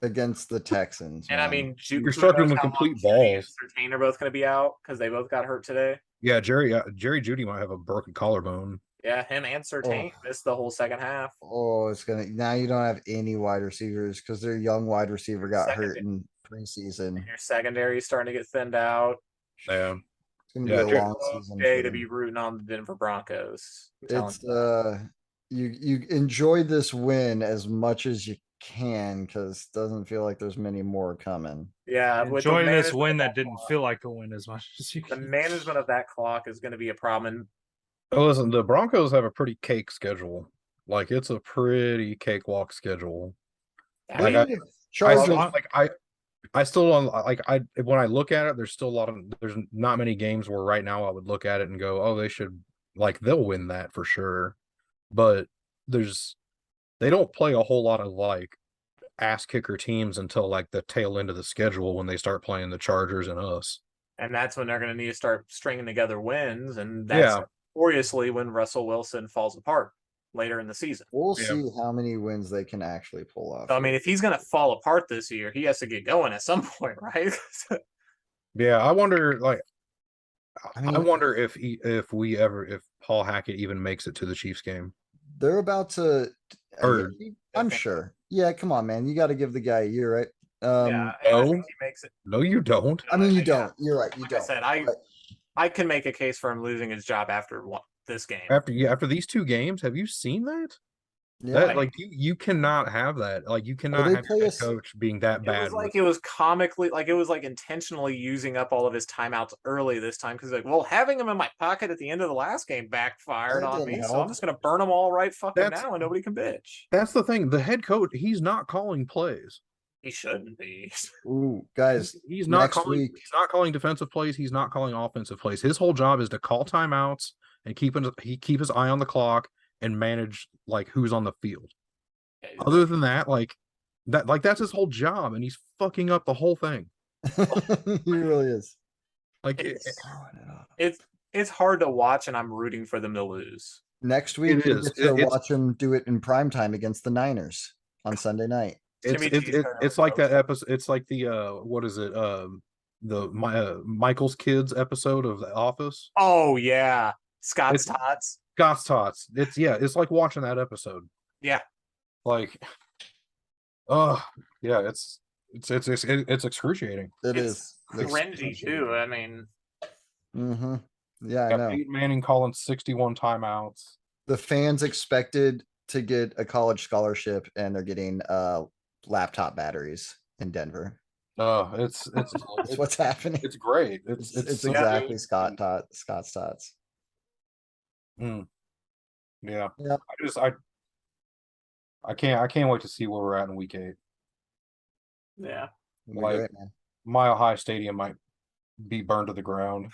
against the Texans. and I man. mean, You're struggling to complete balls. Sertain are both going to be out because they both got hurt today. Yeah, Jerry Judy might have a broken collarbone. Yeah, him and Sertain missed the whole second half. Oh, it's gonna now you don't have any wide receivers because their young wide receiver got hurt Secondary. in preseason. Your secondary is starting to get thinned out. Yeah. It's gonna Yeah, be a Jared- long season. Okay for to them. be rooting on the Denver Broncos. I'm telling It's you. you enjoy this win as much as you can because doesn't feel like there's many more coming. Yeah, with the Enjoy this management win of that didn't clock, feel like a win as much as you the can. management of that clock is going to be a problem. Oh, listen, the Broncos have a pretty cake schedule. Like it's a pretty cakewalk schedule. And Like I I mean, Chargers, still like I still don't like when I look at it, there's still a lot of there's not many games where right now I would look at it and go, oh, they should like they'll win that for sure. But they don't play a whole lot of like ass kicker teams until like the tail end of the schedule when they start playing the Chargers and us. and that's when they're going to need to start stringing together wins, and that's Yeah. notoriously when Russell Wilson falls apart later in the season. we'll Yeah. see how many wins they can actually pull off. So, I mean, if he's going to fall apart this year, he has to get going at some point, right? Yeah, I wonder like I I mean, wonder if if Paul Hackett even makes it to the Chiefs game. they're about to. Or- I'm think- sure. Yeah, come on, man. You got to give the guy a year, right? Yeah, and I think he makes it. No, you don't. I mean, you Yeah. don't. You're right. You Like I don't. said, But I can make a case for him losing his job after this game. After these two games, have you seen that? yeah, That like you cannot have that. Like you cannot they have play your head us- coach being that It bad. was like it was comically, like it was like intentionally using up all of his timeouts early this time because like, well, having him in my pocket at the end of the last game backfired That on didn't me, so help. I'm just gonna burn them all right fucking That's- now, and nobody can bitch. That's the thing. The head coach, he's not calling plays. He shouldn't be. Ooh, guys, He's not next calling. week- He's not calling defensive plays. He's not calling offensive plays. His whole job is to call timeouts and keep his eye on the clock and manage like who's on the field. Other than that, that's his whole job, and he's fucking up the whole thing. he really is. Like It's- Throwing it off. It's hard to watch, and I'm rooting for them to lose. Next week, It we is. get to It's- watch him do it in prime time against the Niners on Sunday night. Jimmy G's turn it's to like that roast. episode. It's like the what is it? Michael's Kids episode of The Office. Oh yeah, Scott's It's- Tots. Scott's Tots. It's like watching that episode. Yeah. Like, oh yeah, it's excruciating. It It's is cringy too. I mean, Mm-hmm. Yeah, I Got know. Peyton Manning calling 61 timeouts. The fans expected to get a college scholarship, and they're getting laptop batteries in Denver. It's That's what's happening. it's great. It's, so exactly good. Scott's Tots. Mm. Yeah. Yep. I can't wait to see where we're at in week 8. yeah. It'll be Like- great, man. Mile High Stadium might be burned to the ground.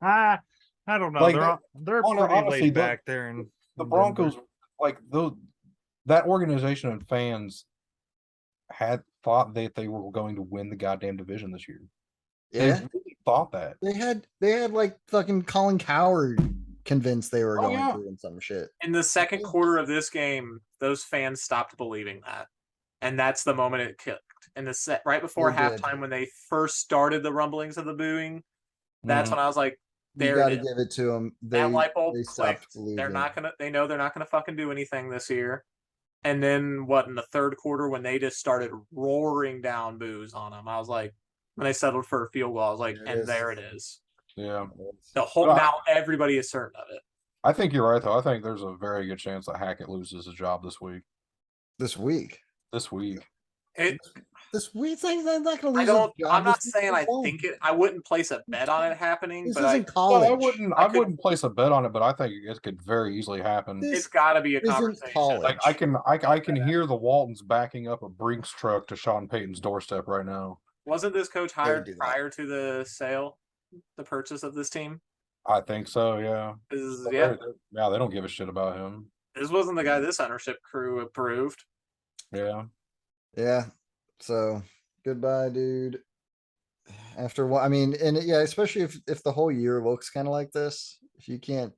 I don't know. Like, they're hon- pretty honestly, laid the- back there, and The Broncos, like that organization and fans had thought that they were going to win the goddamn division this year. Yeah, They really thought that. they had like fucking Colin Coward convinced they were Oh, going yeah. through and some shit. In the second quarter of this game, those fans stopped believing that, and that's the moment it kicked. In the set right before They did. halftime, when they first started the rumblings of the booing, that's Mhm. when I was like, You "There got to it is." give it to them. That light bulb they stopped clicked. believing. They're not gonna. They know they're not gonna fucking do anything this year. And then what in the third quarter when they just started roaring down boos on them, I was like, when they settled for a field goal, I was like, There it and is. there it is. Yeah. The whole Well, now everybody is certain of it. I think you're right though. I think there's a very good chance that Hackett loses his job this week. This week. This week, thing they're not going to I lose. don't. his job I'm not this week. saying I Won't. think it. I wouldn't place a bet on it happening, This but isn't Well, college. I could- wouldn't place a bet on it, but I think it could very easily happen. This it's got to be a isn't conversation. college. Like I can hear the Waltons backing up a Brinks truck to Sean Payton's doorstep right now. Wasn't this coach would hired do that. prior to the sale, the purchase of this team? I think so, yeah. Yeah, Yeah, they don't give a shit about him. this wasn't the guy this ownership crew approved. Yeah. Yeah. So goodbye, dude. After what I mean, and yeah, especially if the whole year looks kind of like this, if you can't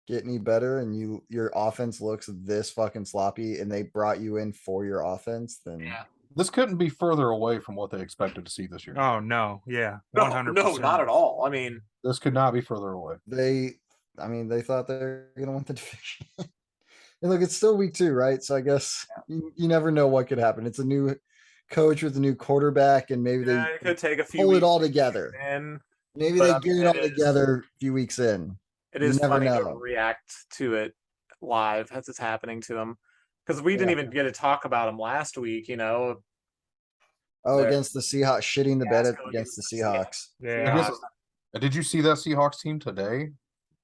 get any better and your offense looks this fucking sloppy and they brought you in for your offense, then Yeah. This couldn't be further away from what they expected to see this year. oh no, yeah, No, 100%. no, not at all. I mean, This could not be further away. they thought they're gonna win the division. And look, it's still week 2, right? So I guess you never know what could happen. It's a new coach with a new quarterback, and maybe yeah, they it could take a few pull it weeks all to together. get in. Maybe But, they I get mean, it all it is- together a few weeks in. It You is never funny to know. react to it live as it's happening to them. Because we didn't Yeah. even get to talk about them last week, Oh, They're- against the Seahawks, shitting the bed Fiasco against the against the Seahawks. Yeah. I guess. Did you see that Seahawks team today?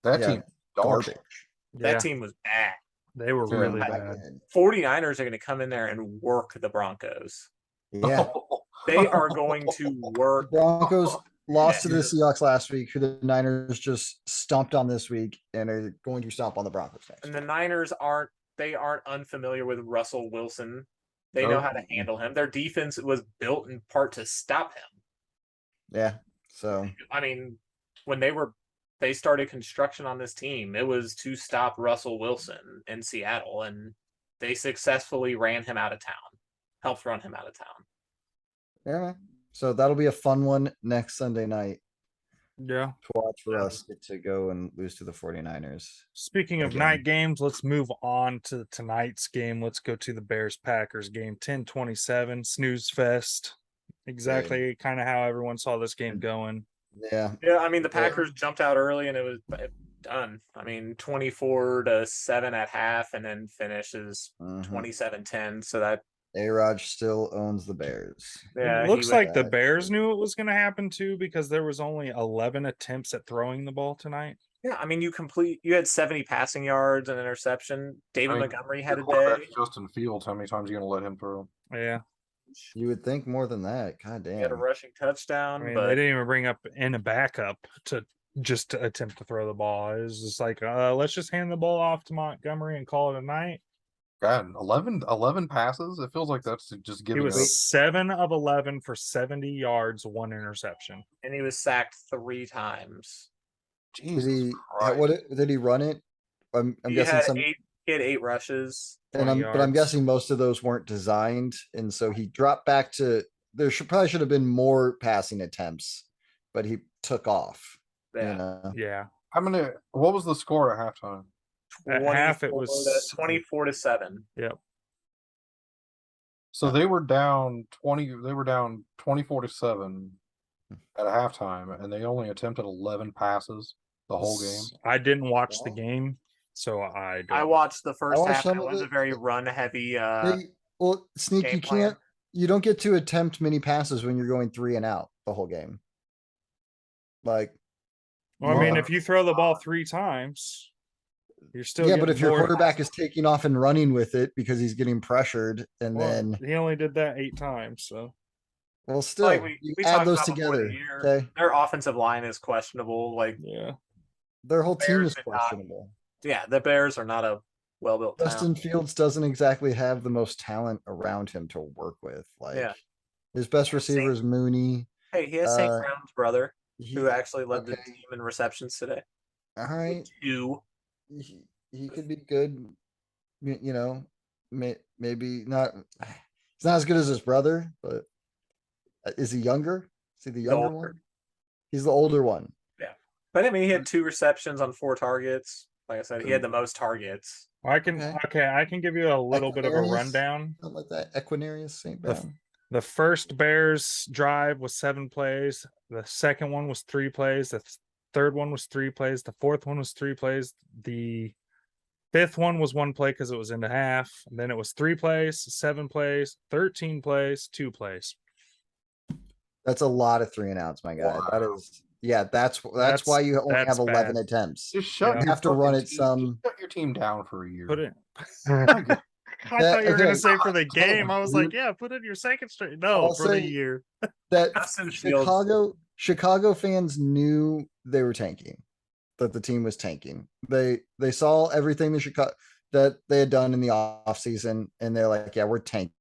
That Yeah, team dog shit. garbage. that Yeah. team was bad. They were Doing really not bad. good. 49ers are going to come in there and work the Broncos. Yeah, They are going to the work. Broncos lost to the Yeah. Seahawks last week, who the Niners just stomped on this week, and are going to stomp on the Broncos next. And the Niners aren't unfamiliar with Russell Wilson. They know Nope. how to handle him. Their defense was built in part to stop him. Yeah, so I mean, when they started construction on this team, it was to stop Russell Wilson in Seattle, and they successfully ran him out of town, helped run him out of town. yeah, man. So that'll be a fun one next Sunday night Yeah. to watch for us get to go and lose to the 49ers. Speaking of Again. night games, let's move on to tonight's game. Let's go to the Bears Packers game, 10-27, snooze fest. Exactly kind of how everyone saw this game going. Yeah, Yeah, I mean the Yeah. Packers jumped out early and it was done. I mean 24-7 at half, and then finishes mhm. 27-10. So that A-Rod still owns the Bears. yeah, It looks he like the bad. Bears knew it was going to happen too, because there was only 11 attempts at throwing the ball tonight. yeah. I mean you had 70 passing yards and interception. David I mean, Montgomery had a Your quarterback's day. Justin Fields. How many times are you going to let him throw? Yeah. You would think more than that. God He had a damn. rushing I touchdown, mean, but they didn't even bring up in a backup to just to attempt to throw the ball. It was just like, let's just hand the ball off to Montgomery and call it a night. God, 11 passes. It feels like that's just He giving was up. 7 of 11 for 70 yards, 1 interception. and he was sacked 3 times. Did Jesus he? Christ. Did he run it? I'm He guessing had some. he had 8 rushes. And 20 but I'm yards. guessing most of those weren't designed, and so he dropped back to. There probably should have been more passing attempts, but he took off. Yeah. You know, Yeah. What was the score at halftime? At half, it was 24-7. Yep. So they were down 24-7 at halftime, and they only attempted 11 passes the whole game. I didn't watch the Wow. game, so I don't. I watched the first watched half. some It of was a it. very run heavy. well, Sneak, game you plan. can't. You don't get to attempt many passes when you're going 3 and out the whole game. Like, Well, I mean, Yeah. if you throw the ball 3 times, you're still yeah, but getting if your more- quarterback is taking off and running with it because he's getting pressured, and Well, then he only did that 8 times, so well, still Like we you talked add those about before the together. year. Okay, Their offensive line is questionable. Like, yeah. their whole team Bears is did not- questionable. yeah, the Bears are not a well-built Justin town. Fields doesn't exactly have the most talent around him to work with. Like, Yeah. his best Same- receiver is Mooney. Hey, he has St. Uh, Brown's brother, who He, actually led the okay. team in receptions today. all right, 2. he could be good. You know, maybe not. He's not as good as his brother, but is he younger? Is he the younger older. one? He's the older one. But I mean, he had 2 receptions on 4 targets. Like I said, he had the most targets. I can Okay. I can give you a little bit of a Aquarius? rundown. Something like that. Equinarius St. The- Brown. The first Bears drive was 7 plays. The second one was 3 plays. The third one was 3 plays. The fourth one was 3 plays. The fifth one was 1 play because it was into half. And then it was 3 plays, 7 plays, 13 plays, 2 plays. That's a lot of 3 and outs, my guy. That Wow. is, yeah. That's That's- why you only that's have 11 bad. attempts. Just shut Yeah. You your have to run fucking it team- some. just shut your team down for a year. Put it. I thought you were okay. gonna say for the Hold on, game. I was like, dude. yeah, put in your second straight. No, I'll for the say- year. That Justin Fields. Chicago fans knew they were tanking, that the team was tanking. They saw everything that they had done in the offseason, and they're like, yeah, we're tanking.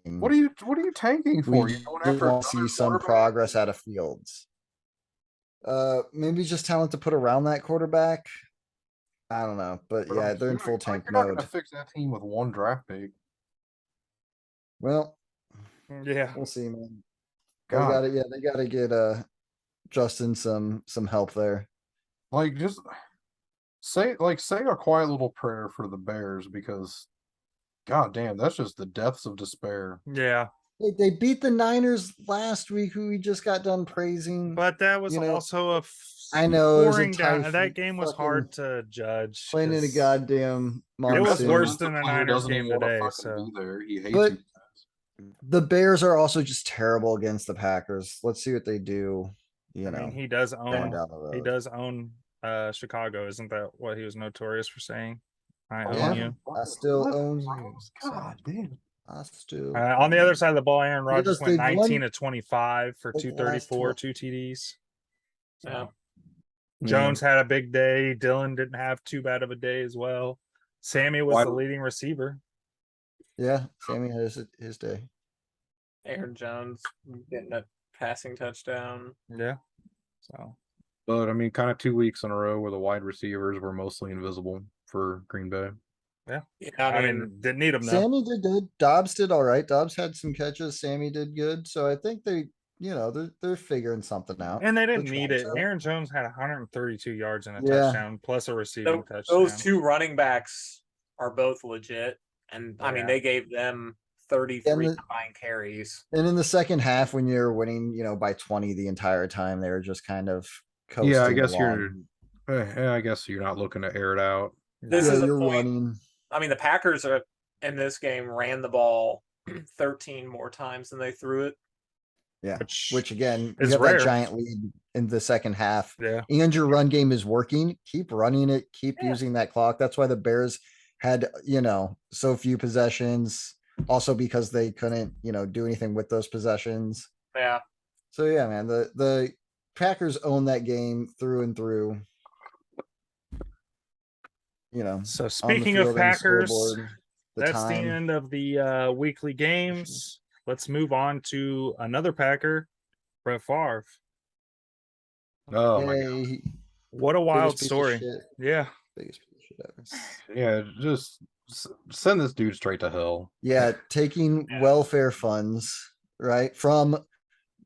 What are you tanking for? We You going just after want to see another some quarterback? progress out of Fields. Maybe just talent to put around that quarterback. I don't know, but But yeah, I'm they're in assuming, full like, tank you're not mode. gonna fix that team with 1 draft pick. Well, Yeah. we'll see, man. God. They gotta get Justin some help there. Like, just say a quiet little prayer for the Bears, because god damn, that's just the depths of despair. Yeah. They beat the Niners last week, who we just got done praising. But that was You know- also a I know it was a pouring down. typhoon, That game was fucking hard to judge. playing in a 'cause goddamn It was monsoon. worse than the Player Niners doesn't game even wanna today. fucking So be there. He hates But- you guys. The Bears are also just terrible against the Packers. Let's see what they do. You I know, mean, he does going own. down the road. He does own Chicago. Isn't that what he was notorious for saying? I Oh, own Yeah. you. I still What? own you. so God damn. I still. On the other side of the ball, Aaron Rodgers Because went they've 19 won, to 25 for like, the last 234, 12. 2 TDs. So, Yeah. Jones had a big day. Dylan didn't have too bad of a day as well. Sammy was Why- the leading receiver. Yeah, Sammy has his day. Aaron Jones getting a passing touchdown. Yeah. So But I mean, kind of 2 weeks in a row where the wide receivers were mostly invisible for Green Bay. Yeah, I mean, didn't need him though. Sammy did good. Dobbs did all right. Dobbs had some catches. Sammy did good. So I think they're figuring something out. And they They're didn't need trying it. to. Aaron Jones had 132 yards and a Yeah. touchdown plus a receiving touchdown. those two running backs are both legit, and I mean Yeah. they gave them 33 And the- combined carries. And in the second half, when you're winning, by 20 the entire time, they were just kind of coasting. Yeah, I guess along. I guess you're not looking to air it out. This Yeah, is the you're point. running. I mean, the Packers are in this game ran the ball 13 more times than they threw it. Yeah. Which, Which again, you is have rare. that giant lead in the second half. yeah. And your run game is working. Keep running it. Keep Yeah. using that clock. That's why the Bears had, so few possessions. Also because they couldn't, do anything with those possessions. Yeah, So yeah, man, the Packers own that game through and through. So on the speaking field of and the Packers, scoreboard, the that's time. the end of the weekly games. Let's move on to another Packer, Brett Favre. Oh my god. Yay, What a wild biggest piece of story. shit, Yeah. biggest piece of shit ever. Yeah, just send this dude straight to hell. Yeah, taking Yeah. welfare funds, right, from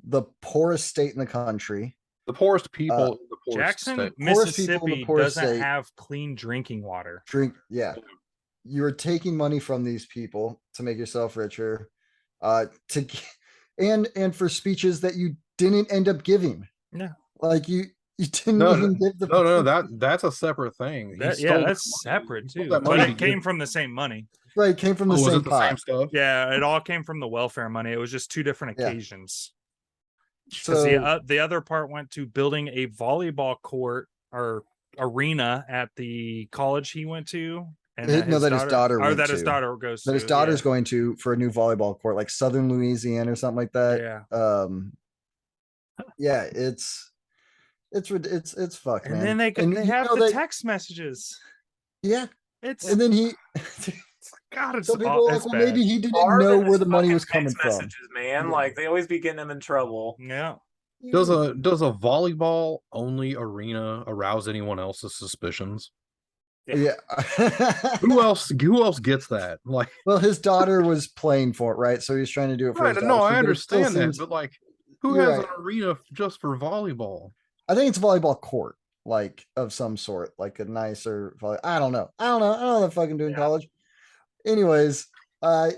the poorest state in the country. The poorest people in the poorest Jackson, state. Poorest people in the Mississippi poorest doesn't state. have clean drinking water. Yeah. You're taking money from these people to make yourself richer, to and for speeches that you didn't end up giving. Yeah. Like you didn't No, even give the No, that's a separate thing. He Yeah, stole that that's money. separate He stole too. that But money it to came give- from the same money. right came from the Oh, was same it the pot. same stuff? Yeah, it all came from the welfare money. It was just two different Yeah. occasions. Because So the other part went to building a volleyball court or arena at the college he went to, and His daughter or went that his to. daughter goes that his to. daughter's yeah. going to for a new volleyball court, like Southern Louisiana or something like that. Yeah, Yeah, it's fucked, and man. then they And they you have know the that- text messages. Yeah, It's and then he God, it's some people all, are like, it's well, bad. maybe he didn't Hard know than where his the money fucking was coming text from. messages, man. Yeah. Like they always be getting them in trouble. Yeah, Does a volleyball only arena arouse anyone else's suspicions? Yeah. Who else gets that? Like, Well, his daughter was playing for it, right? So he's trying to do it for right, his no, daughter, I but it still understand that, seems- but like, who You're has right. an arena just for volleyball? I think it's a volleyball court, like of some sort, like a nicer. I don't know. I don't know what the fuck I'm doing in Yeah. college. Anyways,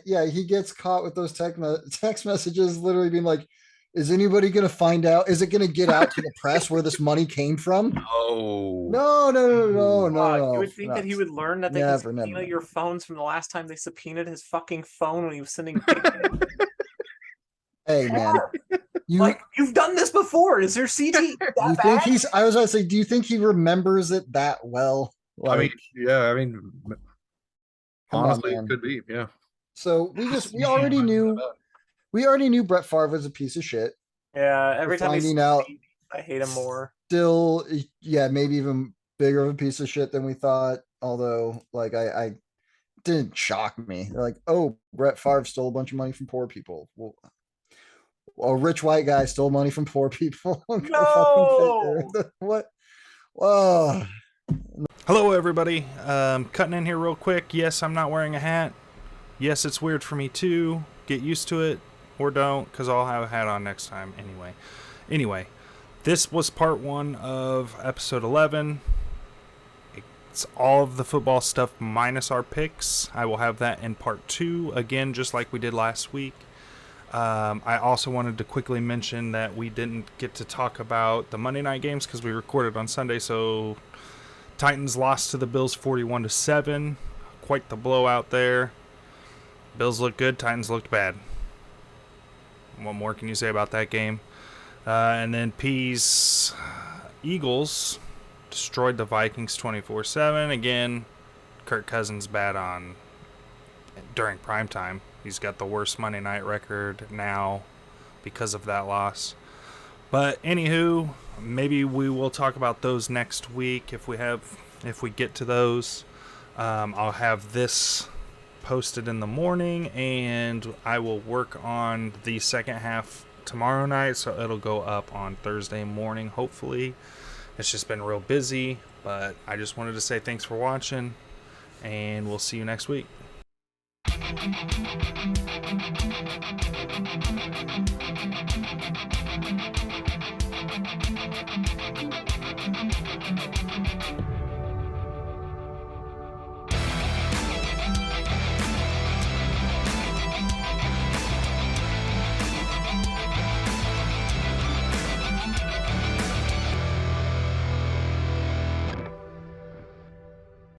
yeah, he gets caught with those text messages, literally being like, "Is anybody gonna find out? Is it gonna get out to the press where this money came from?" Oh, No. You would think that he would learn that they Never, can never, subpoena never. your phones from the last time they subpoenaed his fucking phone when he was sending dick pics. Hey man, you Like you've done this before. Is your CT you that think bad? he's? I was gonna say, do you think he remembers it that well? I mean, Like, yeah, come on, honestly, man. it could be, yeah. So we already knew Brett Favre was a piece of shit. Yeah, every time finding he's out- I hate him more. Still, yeah, maybe even bigger of a piece of shit than we thought. Although, like, I didn't shock me. They're like, oh, Brett Favre stole a bunch of money from poor people. Well, a rich white guy stole money from poor people. Go fucking figure. What? Whoa. Hello, everybody. Cutting in here real quick. Yes, I'm not wearing a hat. Yes, it's weird for me too. Get used to it, or don't, because I'll have a hat on next time anyway. This was part 1 of episode 11. It's all of the football stuff minus our picks. I will have that in part 2 again, just like we did last week. I also wanted to quickly mention that we didn't get to talk about the Monday night games because we recorded on Sunday. So Titans lost to the Bills 41-7. Quite the blowout there. Bills looked good. Titans looked bad. What more can you say about that game? And then Eagles destroyed the Vikings 24-7. Again, Kirk Cousins bad during primetime. He's got the worst Monday night record now because of that loss. But anywho, maybe we will talk about those next week if we get to those. I'll have this posted in the morning, and I will work on the second half tomorrow night, so it'll go up on Thursday morning, hopefully. It's just been real busy, but I just wanted to say thanks for watching, and we'll see you next week.